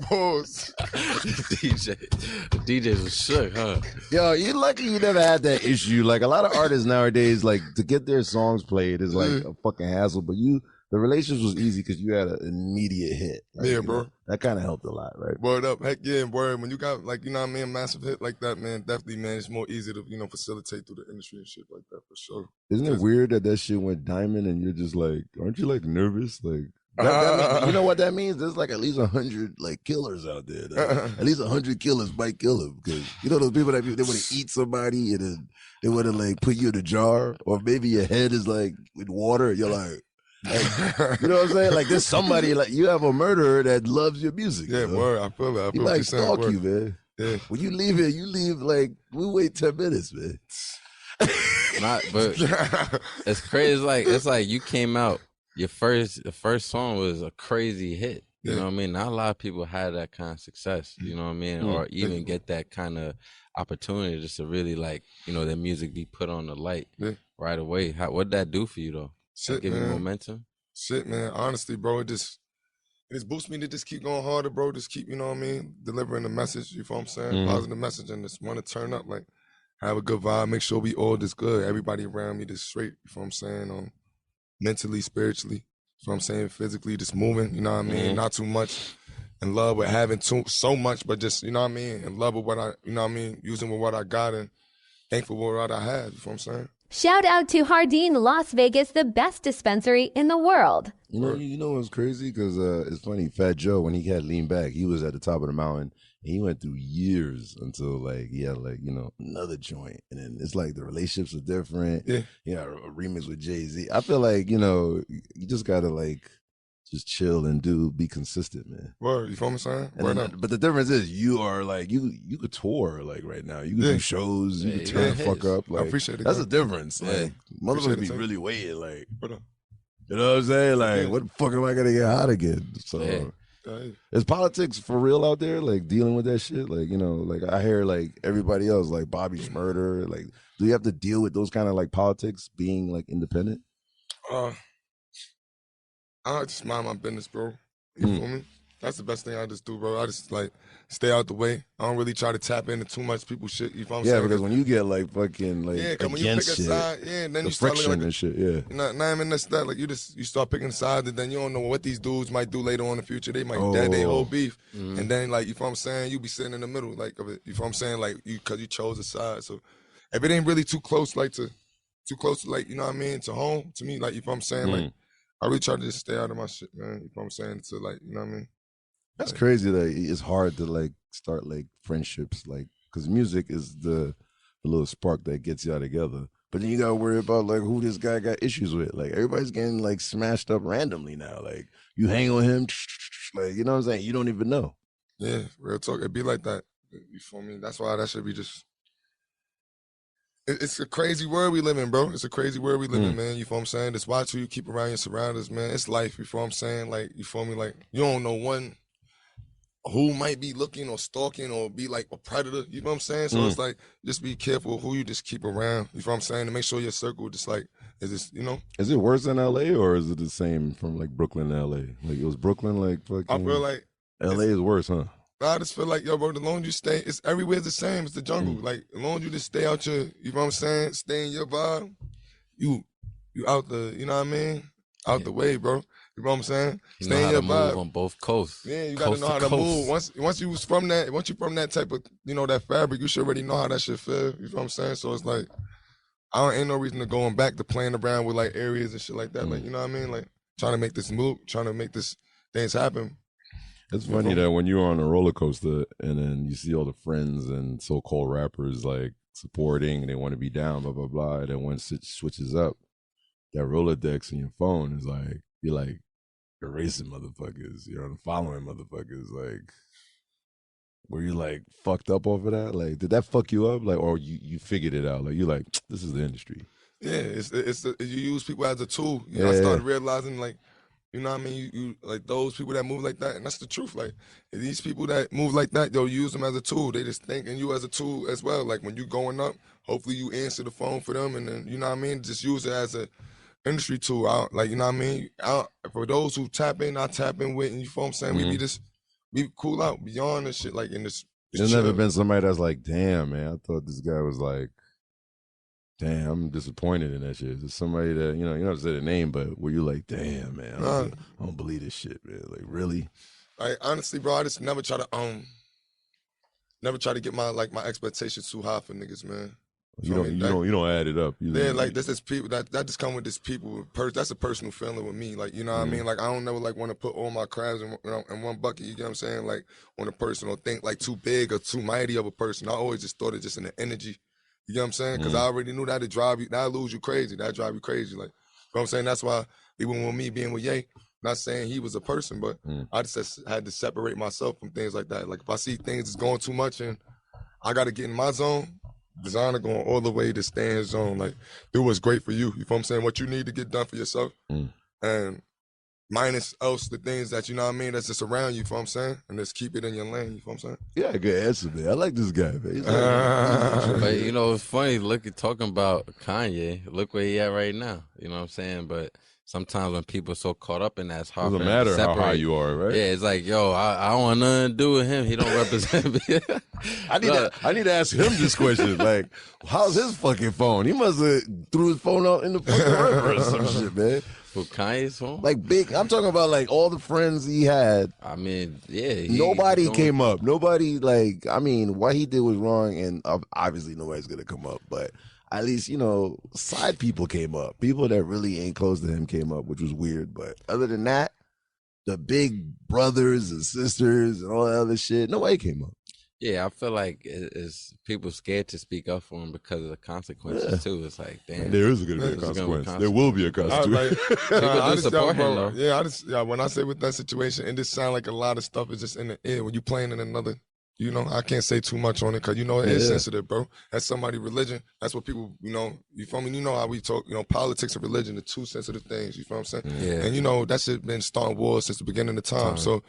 pause. The DJs was shook, huh? Yo, you're lucky you never had that issue. Like, a lot of artists nowadays, like, to get their songs played is like a fucking hassle, but the relationship was easy because you had an immediate hit. Like, yeah, bro. That kind of helped a lot, right? Word up. Heck yeah, word. When you got, like, you know what I mean, a massive hit like that, man, definitely, man, it's more easy to, facilitate through the industry and shit like that, for sure. Isn't it weird that shit went diamond and you're just like, aren't you, like, nervous? Like, you know what that means? There's like at least 100 like killers out there. At least 100 killers might kill him because those people that they want to eat somebody and then they want to like put you in a jar, or maybe your head is like with water. And you're like, Like, you know what I'm saying? Like, there's somebody, like, you have a murderer that loves your music. Yeah, word. I feel it. I feel He what like you're saying. stalk Word. you, man. Yeah. When you leave here, you leave like, we wait 10 minutes, man. But it's crazy. It's like you came out. The first song was a crazy hit. You know what I mean? Not a lot of people had that kind of success. You know what I mean? Or even get that kind of opportunity just to really like, you know, their music be put on the light right away. What'd that do for you though? Shit, give man. you momentum? Shit, man. Honestly, bro, it just boosts me to just keep going harder, bro. Just keep, you know what I mean, delivering the message. You feel what I'm saying? Positive message, and just want to turn up, like have a good vibe. Make sure we all just good. Everybody around me just straight. You feel what I'm saying? Mentally, spiritually. You know what I'm saying? Physically, just moving. You know what I mean? Not too much in love with having so much, but just, you know what I mean? In love with what I, you know what I mean? Using with what I got and thankful for what I have. You feel what I'm saying? Shout out to Hardin Las Vegas, the best dispensary in the world. You know what's crazy? Because it's funny, Fat Joe, when he had Lean Back, he was at the top of the mountain, and he went through years until, like, he had, like, you know, another joint. And then it's like the relationships are different. Yeah. You know, a remix with Jay-Z. I feel like, you know, you just got to, like, just chill and be consistent, man. Word, you feel what I'm saying? But the difference is you are like, you could tour like right now. You can do shows, you can turn the fuck up. Like, I appreciate it. That's the difference. Like, motherfuckers be really waiting, like, you know what I'm saying? Like, what the fuck am I gonna get hot again? So is politics for real out there? Like dealing with that shit? Like, you know, like I hear like everybody else, like Bobby's murder. Like, do you have to deal with those kind of like politics being like independent? I just mind my business, bro. You feel me? That's the best thing I just do, bro. I just like stay out the way. I don't really try to tap into too much people's shit. You feel what I'm saying? Yeah, because when you get like fucking like when you pick a shit, side, then the you start friction looking like and shit. Yeah, not even that. Like you start picking sides, and then you don't know what these dudes might do later on in the future. They might dead their whole beef, and then like you feel what I'm saying, you be sitting in the middle like of it. You feel what I'm saying? Like because you chose a side. So if it ain't really too close to like you know what I mean, to home to me, like you feel what I'm saying, like. I really try to just stay out of my shit, man. You know what I'm saying? To like, you know what I mean? That's crazy that it's hard to like start like friendships, like, because music is the little spark that gets y'all together. But then you gotta worry about like who this guy got issues with. Like everybody's getting like smashed up randomly now. Like you hang on him, like, you know what I'm saying? You don't even know. Yeah, real talk. It be like that. You feel me? That's why that should be just. It's a crazy world we live in, bro. It's a crazy world we live in, man. You feel what I'm saying? Just watch who you keep around your surroundings, man. It's life, you feel what I'm saying? Like, you feel me? Like, you don't know who might be looking or stalking or be like a predator, you know what I'm saying? So it's like, just be careful who you just keep around, you feel what I'm saying? To make sure your circle just like, is this, you know? Is it worse than LA or is it the same from like Brooklyn to LA? Like, it was Brooklyn like fucking. I feel like. LA is worse, huh? I just feel like, yo, bro, the longer you stay, it's everywhere's the same. It's the jungle. Like, the longer you just stay out you know what I'm saying? Stay in your vibe, you out the, you know what I mean? Out the way, bro. You know what I'm saying? You stay know in how your to vibe. move on both coasts. Yeah, you gotta know how to move. Once you from that type of, you know, that fabric, you should already know how that shit feel. You know what I'm saying? So it's like, ain't no reason to going back to playing around with like areas and shit like that. Like, you know what I mean? Like, trying to make this move, trying to make this things happen. It's funny that when you're on a roller coaster and then you see all the friends and so-called rappers like supporting and they want to be down, blah, blah, blah. And then once it switches up, that Rolodex in your phone is like, you're like erasing motherfuckers, you're unfollowing motherfuckers. Like, were you like fucked up off of that? Like, did that fuck you up? Like, or you figured it out? Like, you're like, this is the industry. Yeah, you use people as a tool. You know, I started realizing like, you know what I mean? You like those people that move like that, and that's the truth. Like these people that move like that, they'll use them as a tool. They just thinking you as a tool as well. Like when you going up, hopefully you answer the phone for them, and then you know what I mean. Just use it as a industry tool. Like you know what I mean. For those who tap in, I tap in with, and you feel what I'm saying. We cool out beyond this shit. Like in this. There's never been somebody that's like, damn man, I thought this guy was like. Damn, I'm disappointed in that shit. Is somebody that, you know how to say the name, but were you like, damn, man, I don't believe this shit, man. Like, really? Like, honestly, bro, I just never try to get my expectations too high for niggas, man. You don't add it up. Like this is people that just come with this people. That's a personal feeling with me. Like, you know what I mean? Like, I don't never like want to put all my crabs in one bucket. You get what I'm saying? Like, on a person or think like too big or too mighty of a person. I always just thought it just in the energy. You get what I'm saying? Because I already knew that'd drive you, that'd lose you crazy. That'd drive you crazy. Like, what I'm saying? That's why even with me being with Ye, not saying he was a person, but I just had to separate myself from things like that. Like if I see things is going too much and I got to get in my zone, Desiigner going all the way to stay in his zone. Like, do what's great for you. You know what I'm saying? What you need to get done for yourself. And minus else the things that, you know what I mean, that's just around you, you know what I'm saying? And just keep it in your lane, you know what I'm saying? Yeah, good answer, man. I like this guy, man. But, you know, it's funny, look at talking about Kanye. Look where he at right now. You know what I'm saying? But sometimes when people are so caught up in that, it's hard Doesn't for them to matter how separate. high you are, right? Yeah, it's like, yo, I don't want nothing to do with him. He don't represent me. I need to ask him this question. Like, how's his fucking phone? He must have threw his phone out in the fucking river or some shit, man. For Kanye's phone? Like big, I'm talking about like all the friends he had. I mean, yeah. Nobody came up. Nobody like, I mean, what he did was wrong, and obviously nobody's gonna come up. But at least, you know, side people came up. People that really ain't close to him came up, which was weird. But other than that, the big brothers and sisters and all that other shit, nobody came up. Yeah, I feel like it's people scared to speak up for him because of the consequences too. It's like, damn, there is going to be a consequence. There will be a consequence. I support him though. Yeah, when I say with that situation, it just sound like a lot of stuff is just in the air. When you playing in another, you know, I can't say too much on it because, you know, it is sensitive, bro. That's somebody's religion. That's what people, you know, you feel me? You know how we talk, you know, politics and religion are two sensitive things, you feel what I'm saying? Yeah. And, you know, that shit been starting wars since the beginning of time. So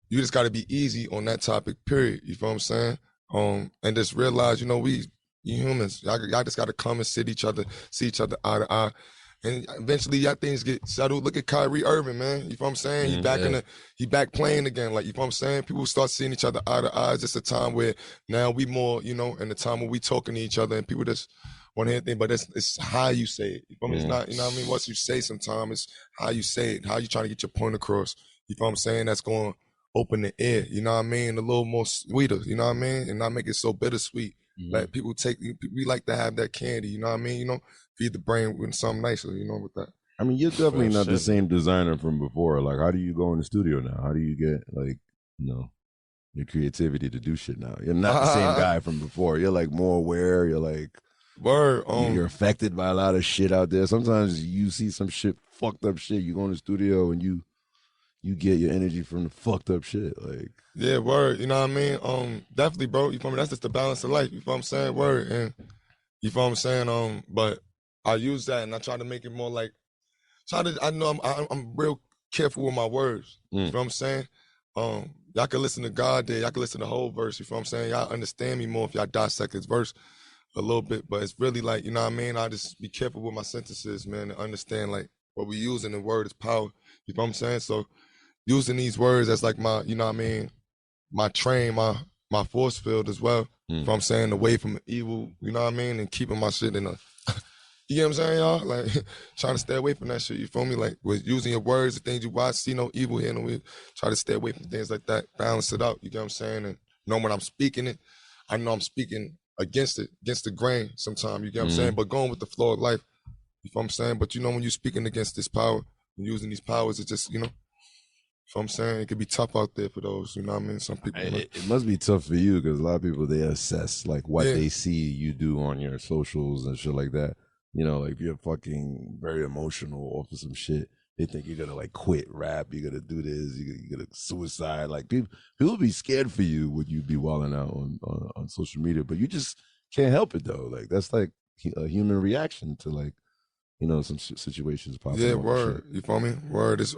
you just got to be easy on that topic, period. You feel what I'm saying? And just realize, you know, we humans, y'all just got to come and see each other eye to eye. And eventually, y'all things get settled. Look at Kyrie Irving, man. You feel what I'm saying? He back playing again. Like, you feel what I'm saying? People start seeing each other eye to eye. It's just a time where now we more, you know, in the time when we talking to each other and people just want to hear things, but it's how you say it. You feel me? It's not, you know what I mean? What you say sometimes, it's how you say it, how you trying to get your point across. You feel what I'm saying? That's going to open the air, you know what I mean? A little more sweeter, you know what I mean? And not make it so bittersweet. Like people we like to have that candy, you know what I mean? You know, feed the brain with something nicer, you know, with that. I mean, you're definitely not the same designer from before. Like, how do you go in the studio now? How do you get, like, you know, your creativity to do shit now? You're not the same guy from before. You're, like, more aware. You're, like, you're affected by a lot of shit out there. Sometimes you see some shit, fucked up shit. You go in the studio and you get your energy from the fucked up shit. Like, yeah, word. You know what I mean? Definitely, bro. You feel me? That's just the balance of life. You feel what I'm saying? Word. And you feel what I'm saying? But I use that and I try to make it more like, I know I'm real careful with my words. You feel what I'm saying? Y'all can listen to God there. Y'all can listen to the whole verse. You feel what I'm saying? Y'all understand me more if y'all dissect this verse a little bit. But it's really like, you know what I mean? I just be careful with my sentences, man, and understand like what we use in the word is power. You feel what I'm saying? So using these words as like my, you know what I mean, my train, my force field as well. You know what I'm saying? Away from evil, you know what I mean? And keeping my shit in a, you get what I'm saying, y'all? Like, trying to stay away from that shit, you feel me? Like, with using your words, the things you watch, see no evil, hear no evil. Try to stay away from things like that, balance it out, you get what I'm saying? And know when I'm speaking it, I know I'm speaking against it, against the grain sometimes, you get what I'm saying? But going with the flow of life, you feel what I'm saying? But you know when you're speaking against this power, and using these powers, it just, you know, so I'm saying it could be tough out there for those, you know what I mean? Some people. It must be tough for you because a lot of people, they assess like what they see you do on your socials and shit like that. You know, like if you're fucking very emotional off of some shit, they think you're gonna like quit rap, you're gonna do this, you're gonna suicide. Like people be scared for you when you be wilding out on social media, but you just can't help it though. Like that's like a human reaction to like, you know, some situations popping up. Yeah, word. You feel me? Word is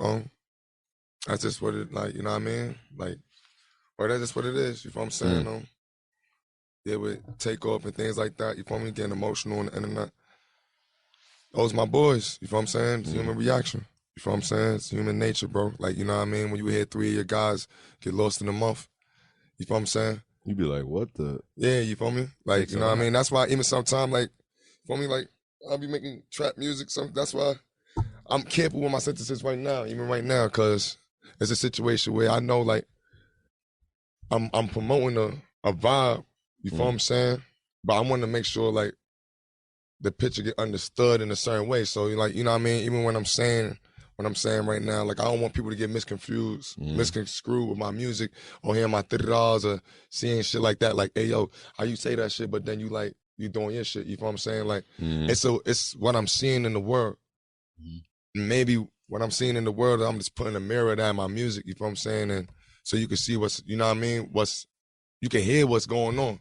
that's just what it, like, you know what I mean? Like, or that's just what it is, you feel what I'm saying? Yeah, with Takeoff and things like that, you feel me? Getting emotional on the internet. Those my boys, you feel what I'm saying? It's human reaction. You feel what I'm saying? It's human nature, bro. Like, you know what I mean? When you hear 3 of your guys get lost in a month, you feel what I'm saying? You be like, what the? Yeah, you feel me? Like, you know what I mean? That's why even sometimes, like, you feel me? Like, I'll be making trap music, so that's why I'm careful with my sentences right now, even right now, because it's a situation where I know, like, I'm promoting a vibe, you feel what I'm saying? But I want to make sure, like, the picture get understood in a certain way. So, like, you know what I mean? Even when I'm saying right now, like, I don't want people to get misconstrued with my music or hearing my $30 or seeing shit like that. Like, hey, yo, how you say that shit, but then you, like, you doing your shit, you feel what I'm saying? Like, it's what I'm seeing in the world. maybe what I'm seeing in the world, I'm just putting a mirror of that in my music, you feel what I'm saying? And so you can see what's, you know what I mean? You can hear what's going on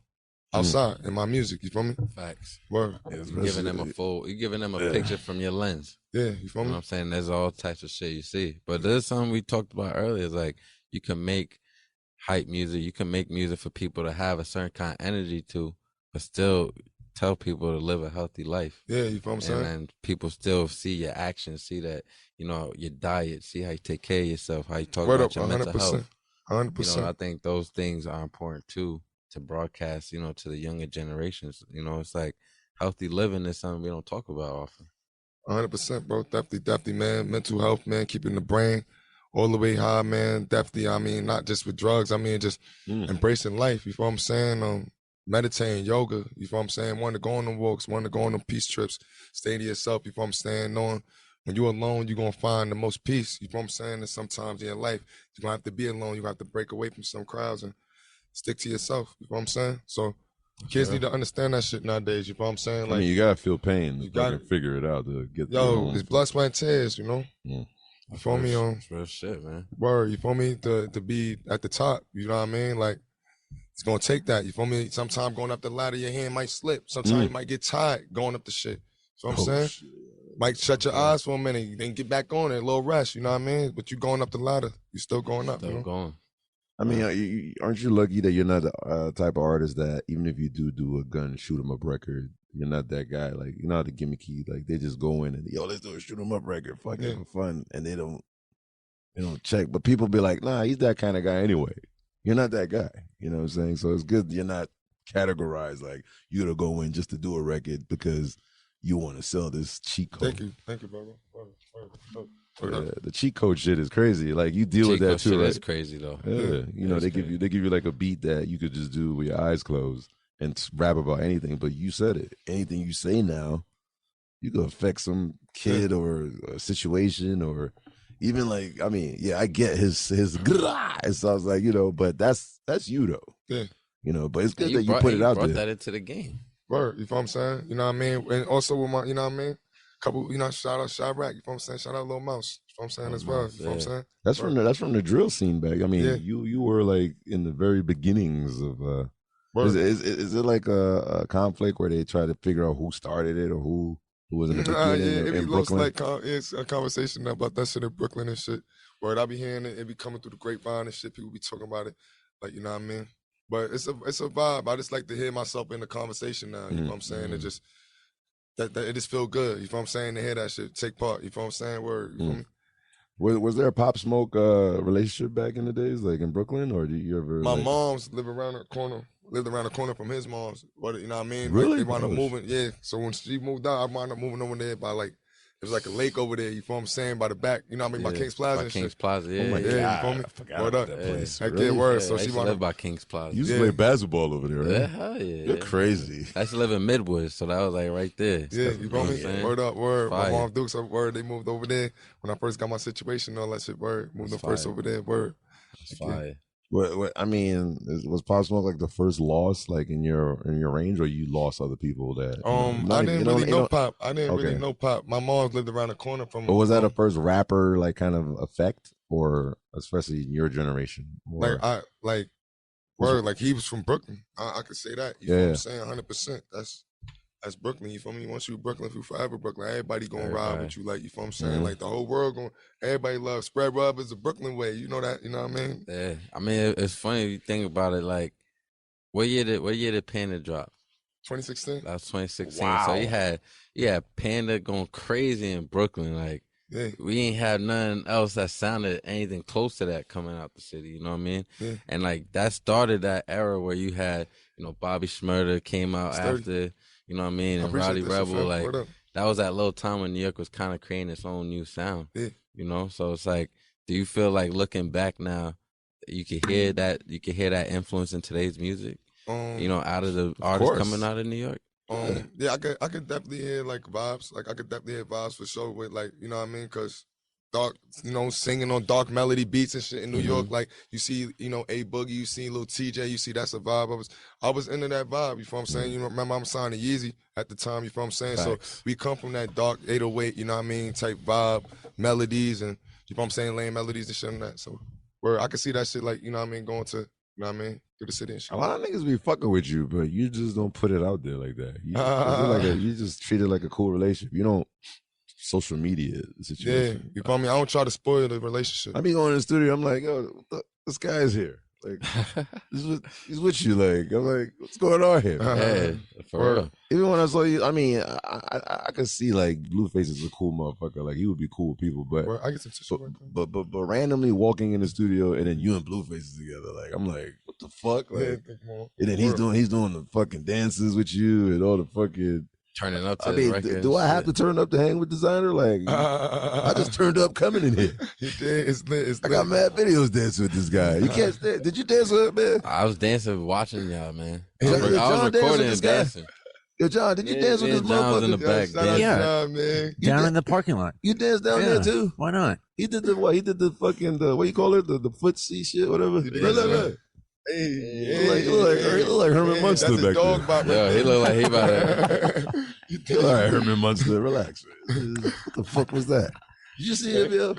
outside in my music, you feel me? Facts. Word. You're giving them a picture from your lens. Yeah, you feel me? You know what I'm saying? There's all types of shit you see. But there's something we talked about earlier, is like you can make hype music, you can make music for people to have a certain kind of energy to, but still tell people to live a healthy life. Yeah, you feel what I'm saying? And people still see your actions, see that, you know, your diet, see how you take care of yourself, how you talk about your mental health. 100%. You know, I think those things are important too to broadcast, you know, to the younger generations. You know, it's like healthy living is something we don't talk about often. 100%, bro. Definitely, man. Mental health, man. Keeping the brain all the way high, man. Definitely, I mean, not just with drugs. I mean, just embracing life. You feel what I'm saying? Meditating, yoga. You feel what I'm saying? Wanting to go on them walks, wanting to go on them peace trips. Stay to yourself. You feel what I'm saying? Knowing when you're alone, you're going to find the most peace. You feel what I'm saying? And sometimes in your life, you're going to have to be alone. You have to break away from some crowds and stick to yourself. You feel what I'm saying? So kids need to understand that shit nowadays. You feel what I'm saying? Like, I mean, you gotta feel pain. You gotta figure it out to get. It's blood, sweat, and tears. You know. You feel me? Real shit, man. Word. You feel me? To be at the top. You know what I mean? Like, it's gonna take that. You feel me? Sometimes going up the ladder, your hand might slip. Sometimes you might get tired going up the shit. You know what I'm saying? Shit. Might shut your eyes for a minute, then get back on it, a little rest. You know what I mean? But you going up the ladder, you still going up. Still going. I mean, aren't you lucky that you're not the type of artist that even if you do a gun shoot 'em up record, you're not that guy. Like, you know how the gimmicky, like they just go in and let's do a shoot 'em up record, fuck it, for fun, and they don't check. But people be like, nah, he's that kind of guy anyway. You're not that guy. You know what I'm saying? So it's good you're not categorized like you gotta go in just to do a record because you want to sell this cheat code. Thank you, brother. Yeah, the cheat code shit is crazy. Like you deal with that too, right? It's crazy though. Yeah, you know they give you like a beat that you could just do with your eyes closed and rap about anything. But you said it. Anything you say now, you could affect some kid or a situation or even like I mean, yeah, I get his it sounds like but that's you though. Yeah, but it's good that you put it out there. Brought that into the game. Word, you feel what I'm saying? You know what I mean? And also with my, you know what I mean? Couple, shout out Chirac, you feel what I'm saying? Shout out Lil Mouse, you know what I'm saying, as well. You feel what I'm saying? That's from the drill scene back. I mean, you were like in the very beginnings of is it like a conflict where they try to figure out who started it or who was in the beginning in Brooklyn? Like it's a conversation about that shit in Brooklyn and shit. Word, I be hearing it be coming through the grapevine and shit. People be talking about it, like, you know what I mean? But it's a vibe. I just like to hear myself in the conversation now. You know what I'm saying? It just that it just feel good. You know what I'm saying? To hear that shit, take part. You know what I'm saying? Word. You feel me? Was there a Pop Smoke relationship back in the days, like in Brooklyn, or did you ever? My mom's lived around the corner from his mom's. But you know what I mean? Really? Like, they wound up moving. Yeah. So when she moved out, I wound up moving over there by like. It was like a lake over there, you feel what I'm saying, by the back, you know what I mean, by King's Plaza and King's shit. Plaza, yeah. Oh my God. You feel me? I forgot about that place. Really? Word. So she lived by King's Plaza. You used to play basketball over there, right? Yeah, hell yeah. You're crazy. I used to live in Midwood, so that was like right there. Yeah, you feel me? Word up, word. Fire. My mom Dukes, word, they moved over there. When I first got my situation, all that shit, word. Moved them first over there, word. It's fire. What I mean, was Pop Smoke like the first loss, like in your range, or you lost other people that? I didn't really know Pop. I didn't really know Pop. My mom lived around the corner from. But was that a first rapper like kind of effect, or especially in your generation? Or... Like he was from Brooklyn. I could say that. You know what I'm saying? 100%. That's Brooklyn. You feel me? Once you Brooklyn, if you forever Brooklyn, everybody gonna ride with you. Like, you feel what I'm saying? Like the whole world everybody loves spread rub is the Brooklyn way. You know that? You know what I mean? Yeah. I mean, it's funny if you think about it. Like, what year did Panda drop? 2016. That was 2016. Wow. So you had Panda going crazy in Brooklyn. Like, we ain't had nothing else that sounded anything close to that coming out the city. You know what I mean? Yeah. And like that started that era where you had, Bobby Shmurda came out after. You know what I mean? And Roddy Rebel, like, that was that little time when New York was kind of creating its own new sound. Yeah. So it's like, do you feel like looking back now, you can hear that influence in today's music? Out of the artists coming out of New York? Yeah, I could definitely hear like vibes. Like I could definitely hear vibes for sure with like, you know what I mean? Cause dark, singing on dark melody beats and shit in New York. Like you see, A Boogie, you see Lil TJ, you see that's a vibe. I was into that vibe. You feel what I'm saying? Remember I'm signing Yeezy at the time. You feel what I'm saying? Facts. So we come from that dark 808, type vibe, melodies, and you feel what I'm saying, laying melodies and shit on that. So where I can see that shit, like going to, through the city and shit. A lot of niggas be fucking with you, but you just don't put it out there like that. You just treat it like a cool relationship. You don't social media situation. Yeah, you feel me? I don't try to spoil the relationship. I be going in the studio. I'm like, yo, this guy's here. Like, he's with you. Like, I'm like, what's going on here? Yeah, for real. Even when I saw you, I mean, I could see like Blueface is a cool motherfucker. Like, he would be cool with people, but I get some tissue but randomly walking in the studio and then you and Blueface is together. Like, I'm like, what the fuck? Like, and then he's doing the fucking dances with you and all the fucking. Turning up to I mean, record do I have to turn up to hang with Desiigner? Like, I just turned up coming in here. You did. It's lit. I got mad videos dancing with this guy. You can't stand. Did you dance with him, man? I was dancing, watching y'all, man. I John was danced recording with and this guy? dancing. Yo, John, did you dance with this John was in the motherfucker? back. Yeah, man. Down in the parking lot. You danced down there too? Why not? He did the what? He did the fucking what you call it? The footsie shit, whatever. Look. Hey, he look like Herman Munster that's back dog there. Yo, he look like he about to. He look like Herman Munster. Relax, man. What the fuck was that? Did you see him, yo?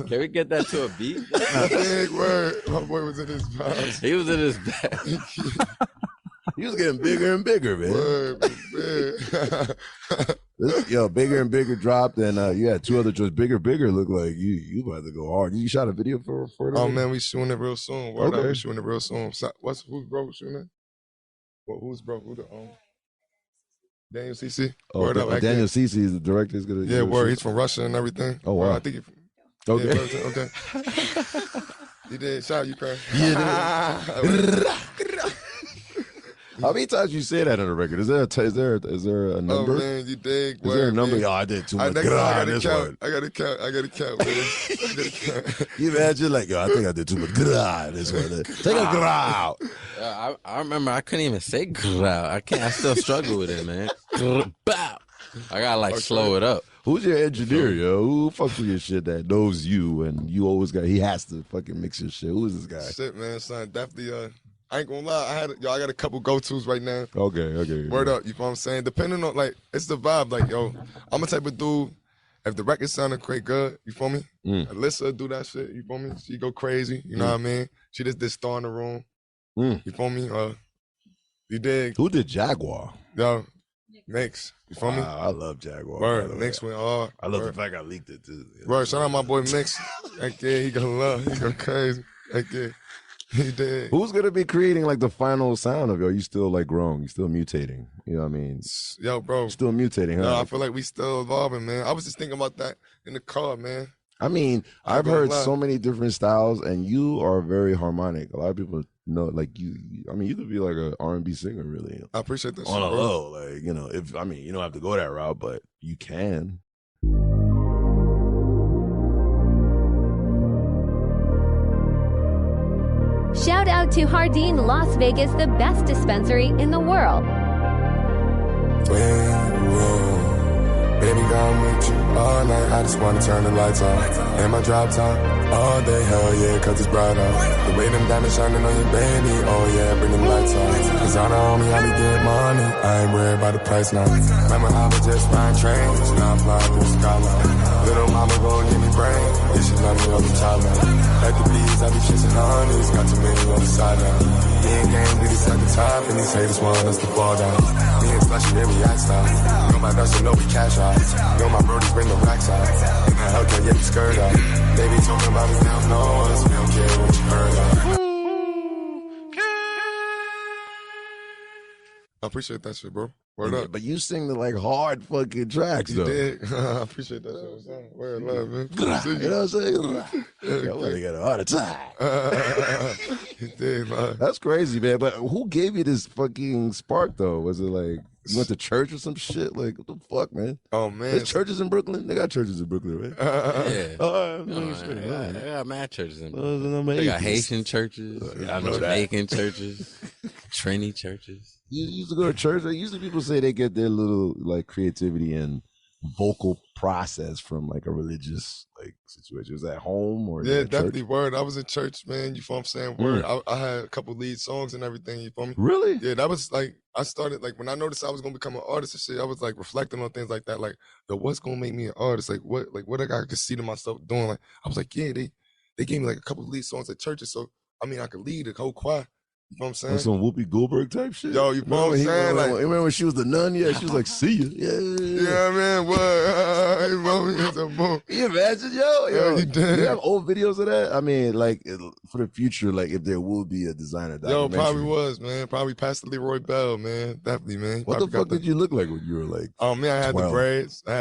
Can we get that to a beat? Big word. My boy was in his bag. He was in his bag. He was getting bigger and bigger, man. Word, big. Yo, bigger and bigger dropped, and you had two other joints. Bigger look like you about to go hard. You shot a video for it? Oh man, we shooting it real soon. Word Okay. up, we shooting it real soon. So, who's bro shooting it? Who's bro? Who the Daniel CC? Oh, Word up, Daniel CC is the director. He's gonna. Yeah, word. He's from Russia and everything. Oh wow. I think he. Okay. Yeah, okay. He did. Shout out Ukraine. How many times you say that on the record? Is there a number? Oh man, you dig? Is there a number? Yo, I did too much. I gotta count. I gotta count, man. I gotta count. You imagine like, yo, I think I did too much. This one. Take a growl. I remember I couldn't even say growl. I still struggle with it, man. Bow. I gotta slow it up. Who's your engineer, yo? Who fucks with your shit that knows you and you always he has to fucking mix your shit? Who is this guy? Shit, man, son. Definitely. I ain't gonna lie. I got a couple go-tos right now. Okay. Word up, you know what I'm saying? Depending on, it's the vibe. Like, yo, I'm a type of dude, if the record sounded quite good, you feel me? Alyssa do that shit, you feel me? She go crazy, you know what I mean? She just did Star in the Room, you feel me? You dig? Who did Jaguar? Yo, Mix, you feel me? I love Jaguar. Word, Mix went hard. I love the fact I leaked it too. Word, shout out my boy Mix. Heck yeah, he gonna love, he go crazy. Heck yeah. He did. Who's gonna be creating the final sound of you still growing? You still mutating? You know what I mean? Yo, bro. Still mutating, huh? No, I feel like we still evolving, man. I was just thinking about that in the car, man. I mean, I've heard so many different styles, and you are very harmonic. A lot of people know, you. I mean, you could be like an R&B singer, really. I appreciate that. On shit, a bro. low, you don't have to go that route, but you can. Shout out to Hardin, Las Vegas, the best dispensary in the world. Baby, I'm with you all night. I just wanna turn the lights on. In my drop top, all day, hell yeah, cause it's bright out. The way them diamonds shining on you, baby, oh yeah, bring them lights on. Cause I know me, I be getting money. I ain't worried about the price now. Remember I was just flying trains, now I'm flying through the skyline. Little mama gon' give me brain, yeah, she love me all the time now. Like the bees, I be chasing honeys, got too many on the side now. Me and gang, we just at the top, and these haters want us to fall down. Me and Slushy, yeah, we act style. You know my dust, you know we cash out. You know my brodies bring the racks out. In the Hellcat, yeah, we skirt out. They be talking about us, they don't know us. We don't care what you heard of. I appreciate that shit, bro. Word up. But you sing the hard fucking tracks, You though. did. I appreciate that shit. Word love, man. You know what I'm saying? I want to get a heart attack. You did, man. That's crazy, man. But who gave you this fucking spark, though? Was it you went to church or some shit? What the fuck, man? Oh, man. There's churches in Brooklyn? They got churches in Brooklyn, right? Yeah. They got mad churches in Brooklyn. They got Haitian churches, Jamaican churches, Trini churches. You used to go to church. Usually people say they get their little creativity and vocal process from like a religious like situation? Was that home or Yeah, at definitely. church? Word. I was in church, man. You feel what I'm saying? Word. I had a couple lead songs and everything. You feel me? Really? Yeah, that was like I started like when I noticed I was gonna become an artist and shit. I was like reflecting on things like that. Like, yo, what's gonna make me an artist? Like what I could see to myself doing. Like I was like, yeah, they gave me like a couple lead songs at churches, so I mean I could lead a whole choir. You know what I'm saying? Or some Whoopi Goldberg type shit. Yo, you know what I'm saying? Like, remember when she was the nun? Yeah, she was like, "See you." Yeah, man. What? You know me? Can you imagine, yo? You did. You have old videos of that? I mean, like for the future, like if there will be a designer documentary. Yo, probably was, man. Probably Pastor Leroy Bell, man. Definitely, man. What the fuck did you look like when you were like? Oh man, I had 12?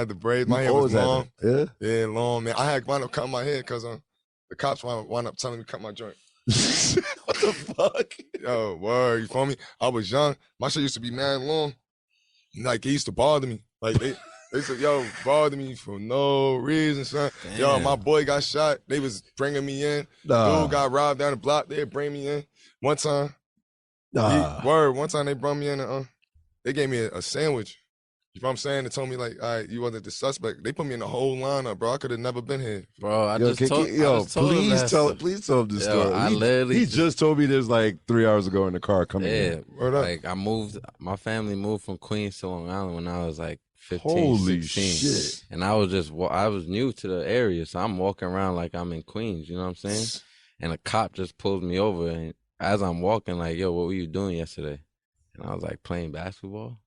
the braids. My hair was long. Yeah, yeah, long, man. I had wound up cutting my hair because the cops wound up telling me to cut my joint. What the fuck? Yo, word, you feel me? I was young. My shit used to be mad long. Like, it used to bother me. Like, they said, yo, bother me for no reason, son. Damn. Yo, my boy got shot. They was bringing me in. Dude got robbed down the block. They'd bring me in. One time, one time they brought me in and they gave me a sandwich. You know what I'm saying? They told me, like, all right, you wasn't the suspect. They put me in the whole lineup, bro. I could have never been here. Bro, please tell him this story. He just told me this like 3 hours ago in the car coming in. Like my family moved from Queens to Long Island when I was like 15, Holy 16. shit. And I was new to the area, so I'm walking around like I'm in Queens, you know what I'm saying? And a cop just pulls me over, and as I'm walking, like, yo, what were you doing yesterday? And I was like, playing basketball.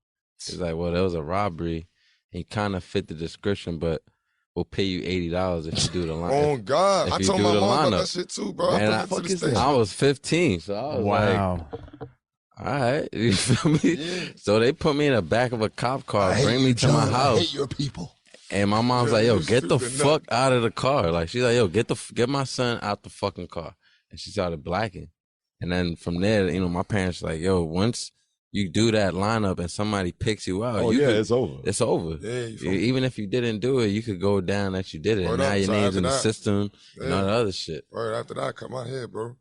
He's like, well, there was a robbery. He kind of fit the description, but we'll pay you $80 if you do the line. Oh, God. I told my mom about that shit, too, bro. I was 15, so I was like, all right. You feel me? Yeah. So they put me in the back of a cop car, bring me to my house. I hate your people. And my mom's like, yo, get the fuck out of the car. Like, she's like, yo, get my son out the fucking car. And she started blacking. And then from there, you know, my parents were like, yo, once you do that lineup and somebody picks you out, it's over. It's over. Yeah, even if you didn't do it, you could go down that you did it. And now your name's in the system and all the other shit. Right after that, I cut my hair, bro.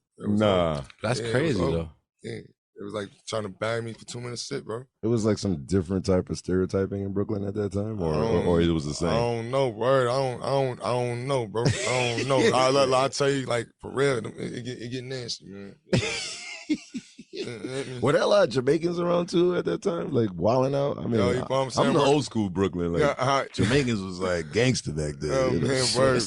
That's crazy, though. Yeah. It was like trying to bag me for 2 minutes sit, bro. It was like some different type of stereotyping in Brooklyn at that time, or it was the same. I don't know, word. I don't know, bro. I don't know. I'll tell you, like, for real, it get nasty, man. Were there a lot of Jamaicans around too at that time, like wilding out? I mean, Yo, you know what I'm saying, I'm the bro? old school Brooklyn. Like Jamaicans was like gangster back then. Oh, you know? man, word.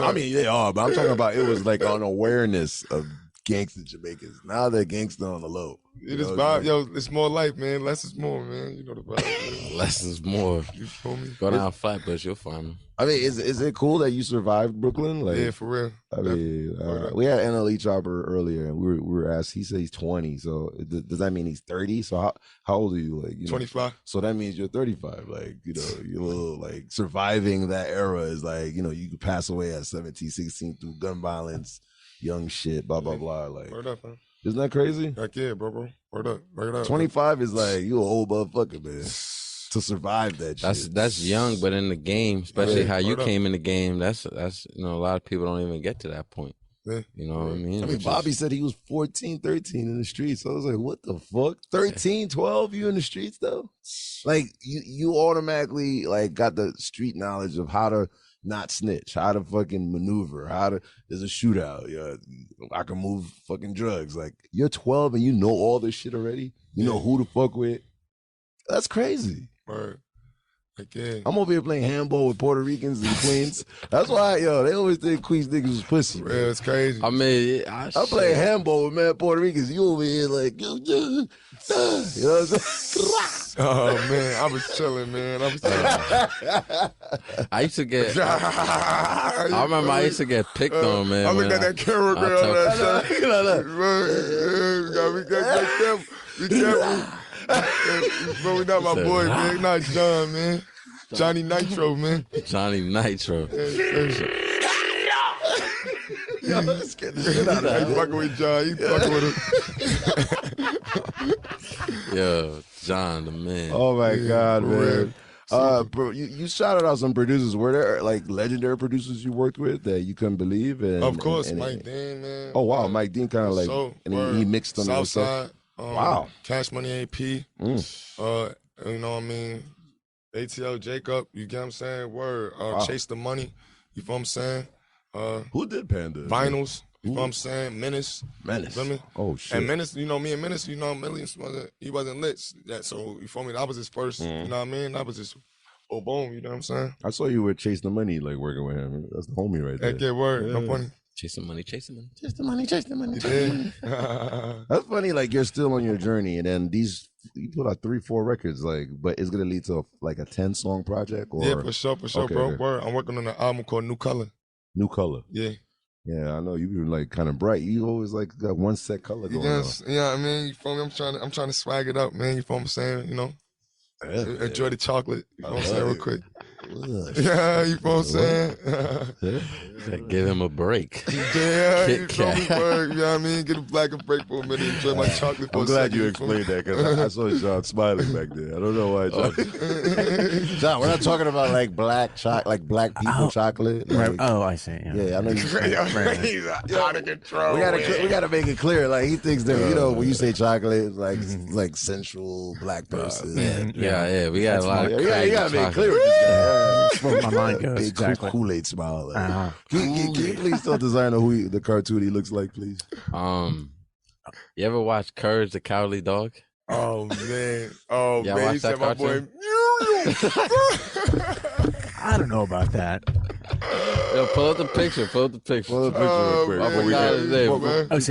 I mean, they are, but I'm talking about it was like an awareness of gangster Jamaicans. Now they're gangster on the low. It is vibe, yo. It's more life, man. Less is more, man. You know the vibe. Less is more. You feel me? Go down Flatbush, you'll find them. I mean, is it cool that you survived Brooklyn? Like, Yeah, for real. I mean, we had NLE Chopper earlier, and we were asked. He said he's 20. So does that mean he's 30? So how old are you? Like, you know, 25. So that means you're 35. Like, you know, you're a little like surviving that era is like, you know, you could pass away at 17, 16 through gun violence, young shit, blah blah blah. Like, Word up, man. Isn't that crazy? Heck yeah, bro. Word up. Word up. 25 is like you an old motherfucker, man. To survive that shit. That's young, but in the game, especially how you Word up. came in the game, that's you know, a lot of people don't even get to that point. Yeah. You know what I mean? I mean, Bobby said he was 14, 13 in the streets. So I was like, what the fuck? 13, 12, you in the streets though? Like you automatically like got the street knowledge of how to not snitch, how to fucking maneuver, there's a shootout. Yeah, I can move fucking drugs. Like you're 12 and you know all this shit already. You know who to fuck with. That's crazy. Word. Like, yeah. I'm over here playing handball with Puerto Ricans in Queens. That's why, they always think Queens niggas was pussy. Yeah, it's crazy. I mean, I'm playing handball with mad Puerto Ricans. You over here like, you know what I'm saying? Oh man, I was chilling, man. I used to get. I remember I used to get picked on, man. I looked at that camera girl. Be careful. Bro, not my boy, man. Not John, man. Johnny Nitro, man. Johnny Nitro. Yo, let's get the shit out of that. You fucking with John. You fucking with him. Yo, John, the man. Oh my God, man. Bro, you shouted out some producers. Were there like legendary producers you worked with that you couldn't believe? Of course, Mike Dean, man. Oh wow, Mike Dean kind of like, and he mixed on the Southside. Wow. Cash Money AP. You know what I mean? ATL Jacob, you get what I'm saying? Word. Chase the Money, you feel what I'm saying? Who did Panda? Vinyls, you feel what I'm saying? Menace. Menace. Feel me? Oh, shit. And Menace, you know, me and Menace, you know, Millions, he wasn't lit. So, you feel me? That was his first, you know what I mean? That was his, boom, you know what I'm saying? I saw you were Chase the Money, like working with him. That's the homie right there. That kid, word. Yeah. No funny. Chase the money, chase the money. Chase the money, chase the money. You did? That's funny, like you're still on your journey, and then you put out 3-4 records, like, but it's gonna lead to like a 10-song project, or Yeah, for sure, Okay, bro. okay. Word. I'm working on an album called New Color. New Color. Yeah. Yeah, I know you've been like kind of bright. You always like got one set color going on. Yeah, I mean, you feel me? I'm trying to swag it up, man. You feel what I'm saying? You know, enjoy the chocolate. You feel what I'm saying, real quick. Yeah, you feel what I'm saying? Give him a break. Yeah, you feel me? Word, you know what I mean? Get a black and break for a minute. Enjoy my chocolate for I'm a glad second. you explained that because I saw John smiling back there. I don't know why. John, we're not talking about like black people chocolate. Like, I see. Yeah, I know you. He's out of control. We gotta make it clear. Like he thinks that when you say chocolate, like sensual black person. Yeah. We got a lot of you crazy gotta make it chocolate. clear with this guy. That's where my mind goes. Big Exactly. Kool-Aid smile. Like. Can you please tell Designer who the cartoon he looks like, please? You ever watch Courage the Cowardly Dog? Oh man. Oh Y'all man. watch He that said my boy. I don't know about that. Yo, pull up the picture. Pull the picture real quick. I forgot his name. Oh, is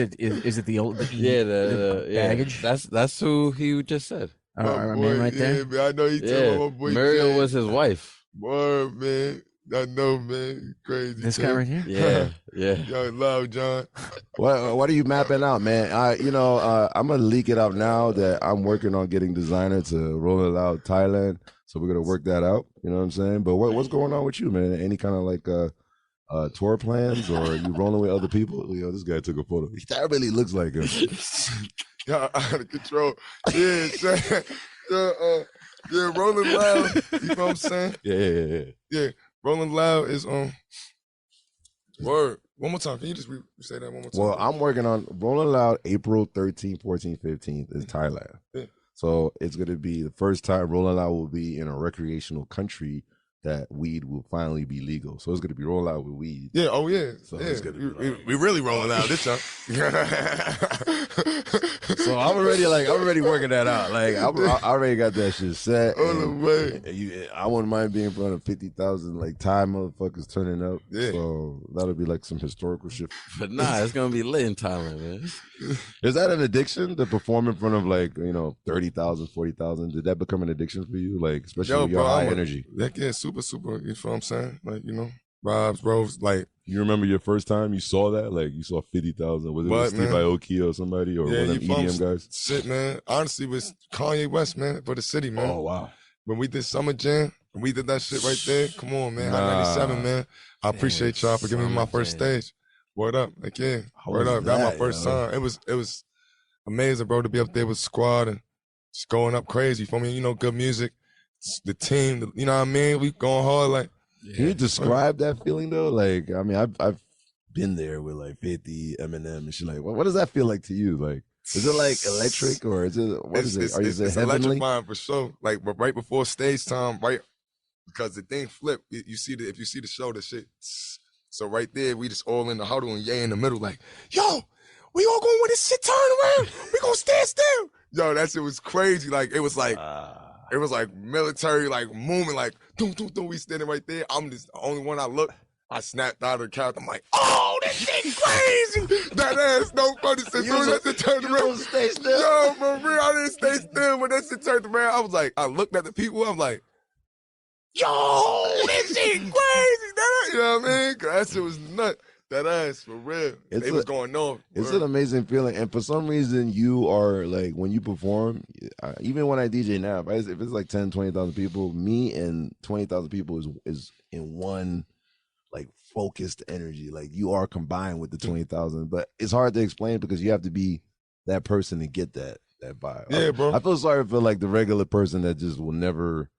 it the old? The baggage? That's who he just said. Our man right there. Yeah, man, I know he told my boy. Muriel Jay. was his wife. Word, man. I know, man. Crazy. This Jay. guy right here. Yeah. Yo, love, John. What are you mapping out, man? I'm gonna leak it out now that I'm working on getting Designer to roll it out Thailand. So we're gonna work that out. You know what I'm saying? But what's going on with you, man? Any kind of like tour plans, or are you rolling with other people? Yo, this guy took a photo. That really looks like him. Y'all out of control. Yeah, yeah, Rolling Loud. You know what I'm saying? Yeah. Rolling Loud is word. One more time. Can you just say that one more time? Well, I'm working on Rolling Loud April 13th, 14th, 15th is Thailand. Yeah. So it's going to be the first time Rolling Loud will be in a recreational country that weed will finally be legal. So it's going to be Rolling Loud with weed. Yeah, oh yeah. So yeah. it's going to be we really rolling out this time. So I'm already working that out. Like I already got that shit set. On the way. I wouldn't mind being in front of 50,000 like Thai motherfuckers turning up. Yeah. So that'll be like some historical shit. But nah, it's gonna be lit in Thailand, man. Is that an addiction to perform in front of 30,000, 40,000? Did that become an addiction for you? Like especially with your high energy. That kid super. You know what I'm saying? Like Rob's, Rose, like. You remember your first time you saw that? Like you saw 50,000. Was it with Steve Aoki or somebody or one of them EDM guys? Shit, man. Honestly, it was Kanye West, man, for the city, man. Oh wow. When we did Summer Jam, and we did that shit right there. Come on, man. Hot 97, man. I appreciate y'all for giving me my first stage. Word up, like word up. That was my first time. It was amazing, bro, to be up there with Squad and just going up crazy. For me, good music. The team, you know what I mean? We going hard, like. Can you describe that feeling though? Like, I mean, I've been there with like 50, Eminem and shit. Like, what does that feel like to you? Like, is it like electric or is it It's heavenly? electrifying for sure. Like, but right before stage time, right, because the thing flipped. If you see the show, the shit. So right there, we just all in the huddle and Ye in the middle, like, yo, we all going when this shit turn around. We gonna stand still. Yo, that shit was crazy. Like, it was like. It was like military, like movement, like doom. We standing right there. I'm just the only one. I snapped out of the couch. I'm like, oh, this shit crazy. That ass no funny. As soon as that shit turned around, stay still. Yo, for real, I didn't stay still. When that shit turned around, I was like, I looked at the people. I'm like, yo, this shit crazy. You know what I mean? Cause that shit was nuts. That ass, for real. It was going on. It's an amazing feeling. And for some reason, you are like, when you perform, even when I DJ now, if it's like 10, 20,000 people, me and 20,000 people is in one like focused energy. Like you are combined with the 20,000. But it's hard to explain because you have to be that person to get that vibe. Yeah, bro. I feel sorry for like the regular person that just will never.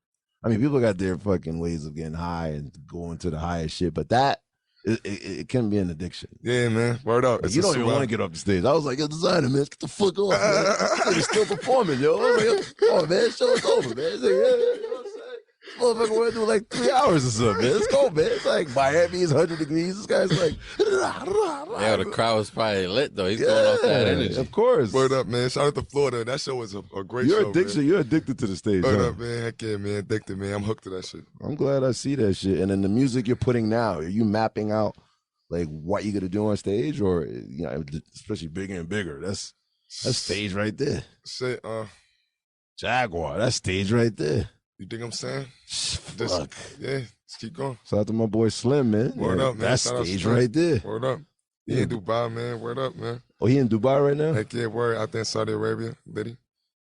I mean, people got their fucking ways of getting high and going to the highest shit. But that. It can be an addiction. Yeah, man. Word up. Like, you don't even want to get up the stage. I was like, yo, Designer, man, get the fuck off, man. You're still performing, yo. I was like, come on, man, show us over, man. Like, you know what I'm saying? motherfucker want to do like 3 hours or something, man. Let's go, man. It's like Miami is 100 degrees. This guy's like, yeah, the crowd was probably lit though. He's going off that energy. Of course. Word up, man. Shout out to Florida. That show was a great show. You're addicted to the stage. Word up, man. Heck yeah, man. Addicted, man. I'm hooked to that shit. I'm glad I see that shit. And then the music you're putting now, are you mapping out like what you're gonna do on stage, or especially bigger and bigger? That's stage right there. Shit, Jaguar, that's stage right there. You think I'm saying? Fuck. Yeah, let's keep going. Shout out to my boy Slim, man. Word up, man. That's stage right there. Word up. He in Dubai, man. Word up, man. Oh, he in Dubai right now? Heck yeah, word. Out there in Saudi Arabia, did he?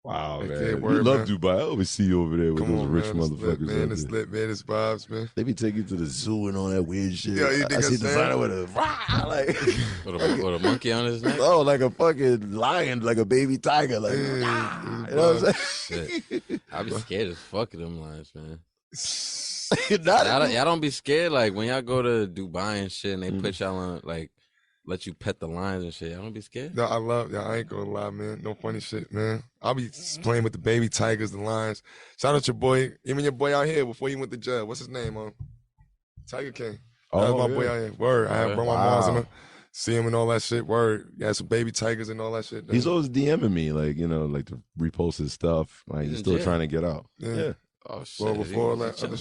Wow, Heck man. Yeah, You word, love man. Dubai. I always see you over there with Come those on, rich man. It's motherfuckers. lit, man. out It's there. lit, man. It's vibes, man. They be taking you to the zoo and all that weird shit. Yeah, you think I see I'm Designer saying? with a like with a monkey on his neck. Oh, like a fucking lion, like a baby tiger, like you know what I'm saying? Shit. I be scared as fuck of them lions, man. Y'all Y'all don't be scared like when y'all go to Dubai and shit and they put y'all on like let you pet the lions and shit. Y'all don't be scared? No, I love y'all. I ain't gonna lie, man. No funny shit, man. I'll be playing with the baby tigers, the lions. Shout out your boy, even your boy out here before he went to jail. What's his name, Tiger King. That was my boy out here. Word. I had brought my moms in him. See him and all that shit. Word. He had some baby tigers and all that shit. He's always DMing me, like, like to repost his stuff. Like, he's still trying to get out. Yeah. Oh, shit. Well, before all that other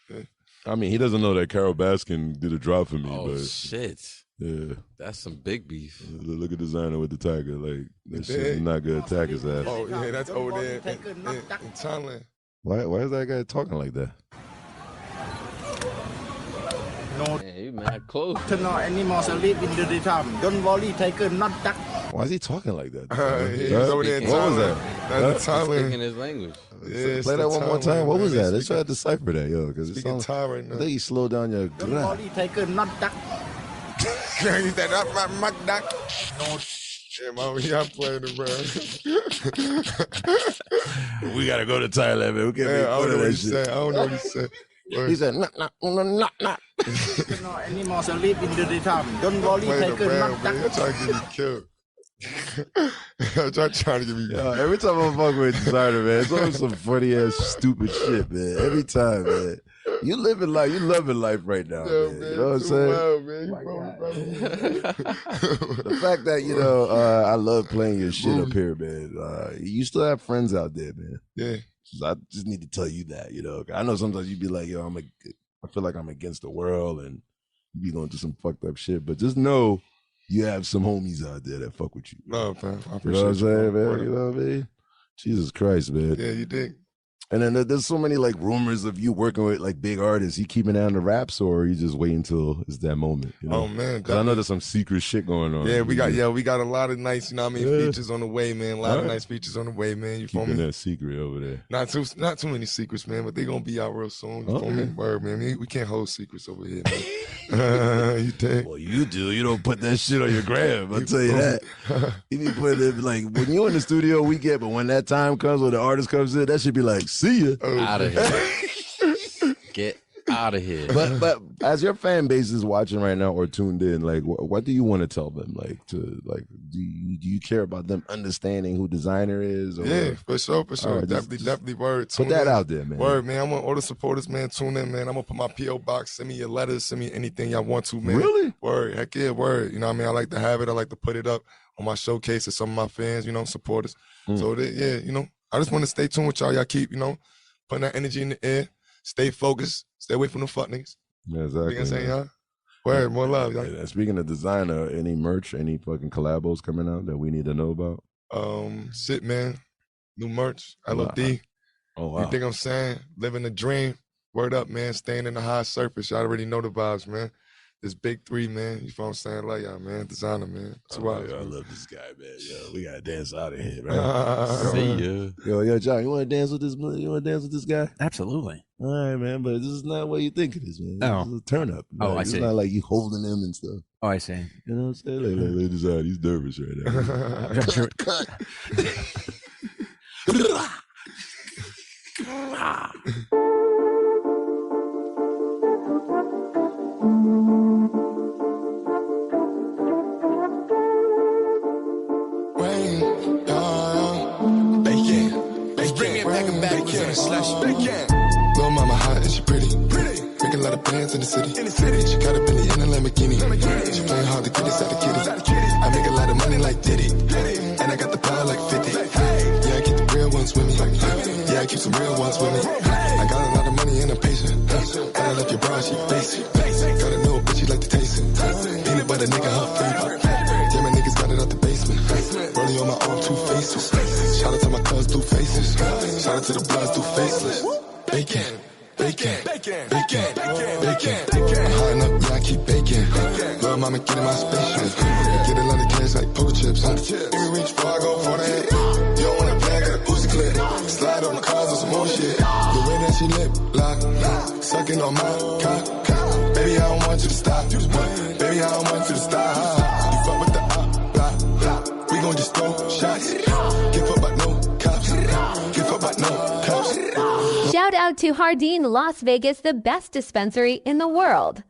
yeah. I mean, he doesn't know that Carol Baskin did a drop for me. Oh, but shit. Yeah. That's some big beef. Look at Designer with the tiger. Like, that shit is not good. Attack his ass. Oh, yeah, that's over there in Thailand. Why is that guy talking like that? No, you mad close. Why is he talking like that? He's over there in What was Thailand. that? That's in Thailand. Speaking his language. Yeah, Play that one more time. What was that? Let's try to decipher that, yo. Because it Speaking sounds. Thai right now. I think you slow down your. He's that up my duck. Yeah, man, y'all playing it, bro. We gotta go to Thailand, man. We can't make I fun don't know of what that he shit. said. I don't know what he said. He said, "Nah." Animals live in the daytime. Don't worry, Playing take a around, man. knock. You're trying to get me killed. Y'all trying to get me Yo, every time I fuck with Designer, man, it's always some funny ass stupid shit, man. Every time, man. You living life, you loving life right now, man. You know what I'm saying? Wild, man. The fact that I love playing your shit up here, man. You still have friends out there, man. Yeah. I just need to tell you that, I know sometimes you be like, yo, I feel like I'm against the world, and you be going through some fucked up shit, but just know you have some homies out there that fuck with you. No, man. I You appreciate know what I'm saying, man? Word You up. know what I mean? Jesus Christ, man. Yeah, you dig. And then there's so many like rumors of you working with like big artists. You keeping down the raps, or are you just waiting until it's that moment? Oh man, 'cause I know there's some secret shit going on. Yeah, we got a lot of nice, features on the way, man. A lot of nice features on the way, man. You feel Keeping me? that secret over there. Not too many secrets, man, but they gonna be out real soon. You feel me? Word, man. We can't hold secrets over here, man. You dig? Well, you do. You don't put that shit on your gram. I'll tell you that. You be putting it like when you're in the studio, we get, but when that time comes, when the artist comes in, that should be like, see ya. Out of here. Get out of here. But as your fan base is watching right now or tuned in, like, what do you want to tell them? Like, do you care about them understanding who Designer is? Or, Yeah, for sure. Right, definitely. Word. Put Tune that in. out there, man. Word, man. I want all the supporters, man. Tune in, man. I'm gonna put my PO box. Send me your letters. Send me anything y'all want to, man. Really? Word. Heck yeah. Word. You know what I mean? I like to have it. I like to put it up on my showcase to some of my fans. supporters. So I just want to stay tuned with y'all. Y'all keep putting that energy in the air. Stay focused. Stay away from the fuck niggas. Yeah, exactly. You know what I'm saying, y'all? Word, more love. Y'all. And speaking of Designer, any merch, any fucking collabos coming out that we need to know about? Shit, man. New merch. LOD. Oh, wow. You think I'm saying? Living the dream. Word up, man. Staying in the high surface. Y'all already know the vibes, man. This big three, man. You feel what I'm saying? Like y'all, man. Designer, man. 2 hours. I love this guy, man. Yo, we gotta dance out of here, man. See ya. Yo, John, you want to dance with this? You want to dance with this guy? Absolutely. All right, man. But this is not what you think it is, man. Oh. This is a turn up. Oh, I it's see. not like you holding him and stuff. Oh, I see. You know what I'm saying? Like Designer, he's nervous right now. Cut. Little mama, how she pretty. Make a lot of plans in the city. She got up in the inner Lamborghini. She playing hard to get inside the kitty. I make a lot of money like Diddy. And I got the power like 50. Yeah, I keep the real ones with me. Yeah, I keep some real ones with me. I got a lot of money and I'm patient. And I left your bra, she basic. Got a new bitch, she like to taste it. Peanut butter nigga, her favorite. Yeah, my niggas got it out the basement. Rolling on my arm, 2 faces. Shout out to my cuz, 2 faces. Shout out to the bloods, 2 faceless. Bacon. Bacon, bacon, bacon, bacon. I'm high enough, yeah, I keep baking. Lil' mama, get in my spaceship. Get a lot of cash like poker chips. Let me reach before I go for the head. You don't wanna play, I got a pussy clip. Slide on the cars or some more shit. The way that she lip lock, sucking on my cock. Baby, I don't want you to stop. Baby, I don't want you to stop. You fuck with the block. We gon' just throw shots. Give up by no cops. Give up by no cops. Shout out to Hardin Las Vegas, the best dispensary in the world.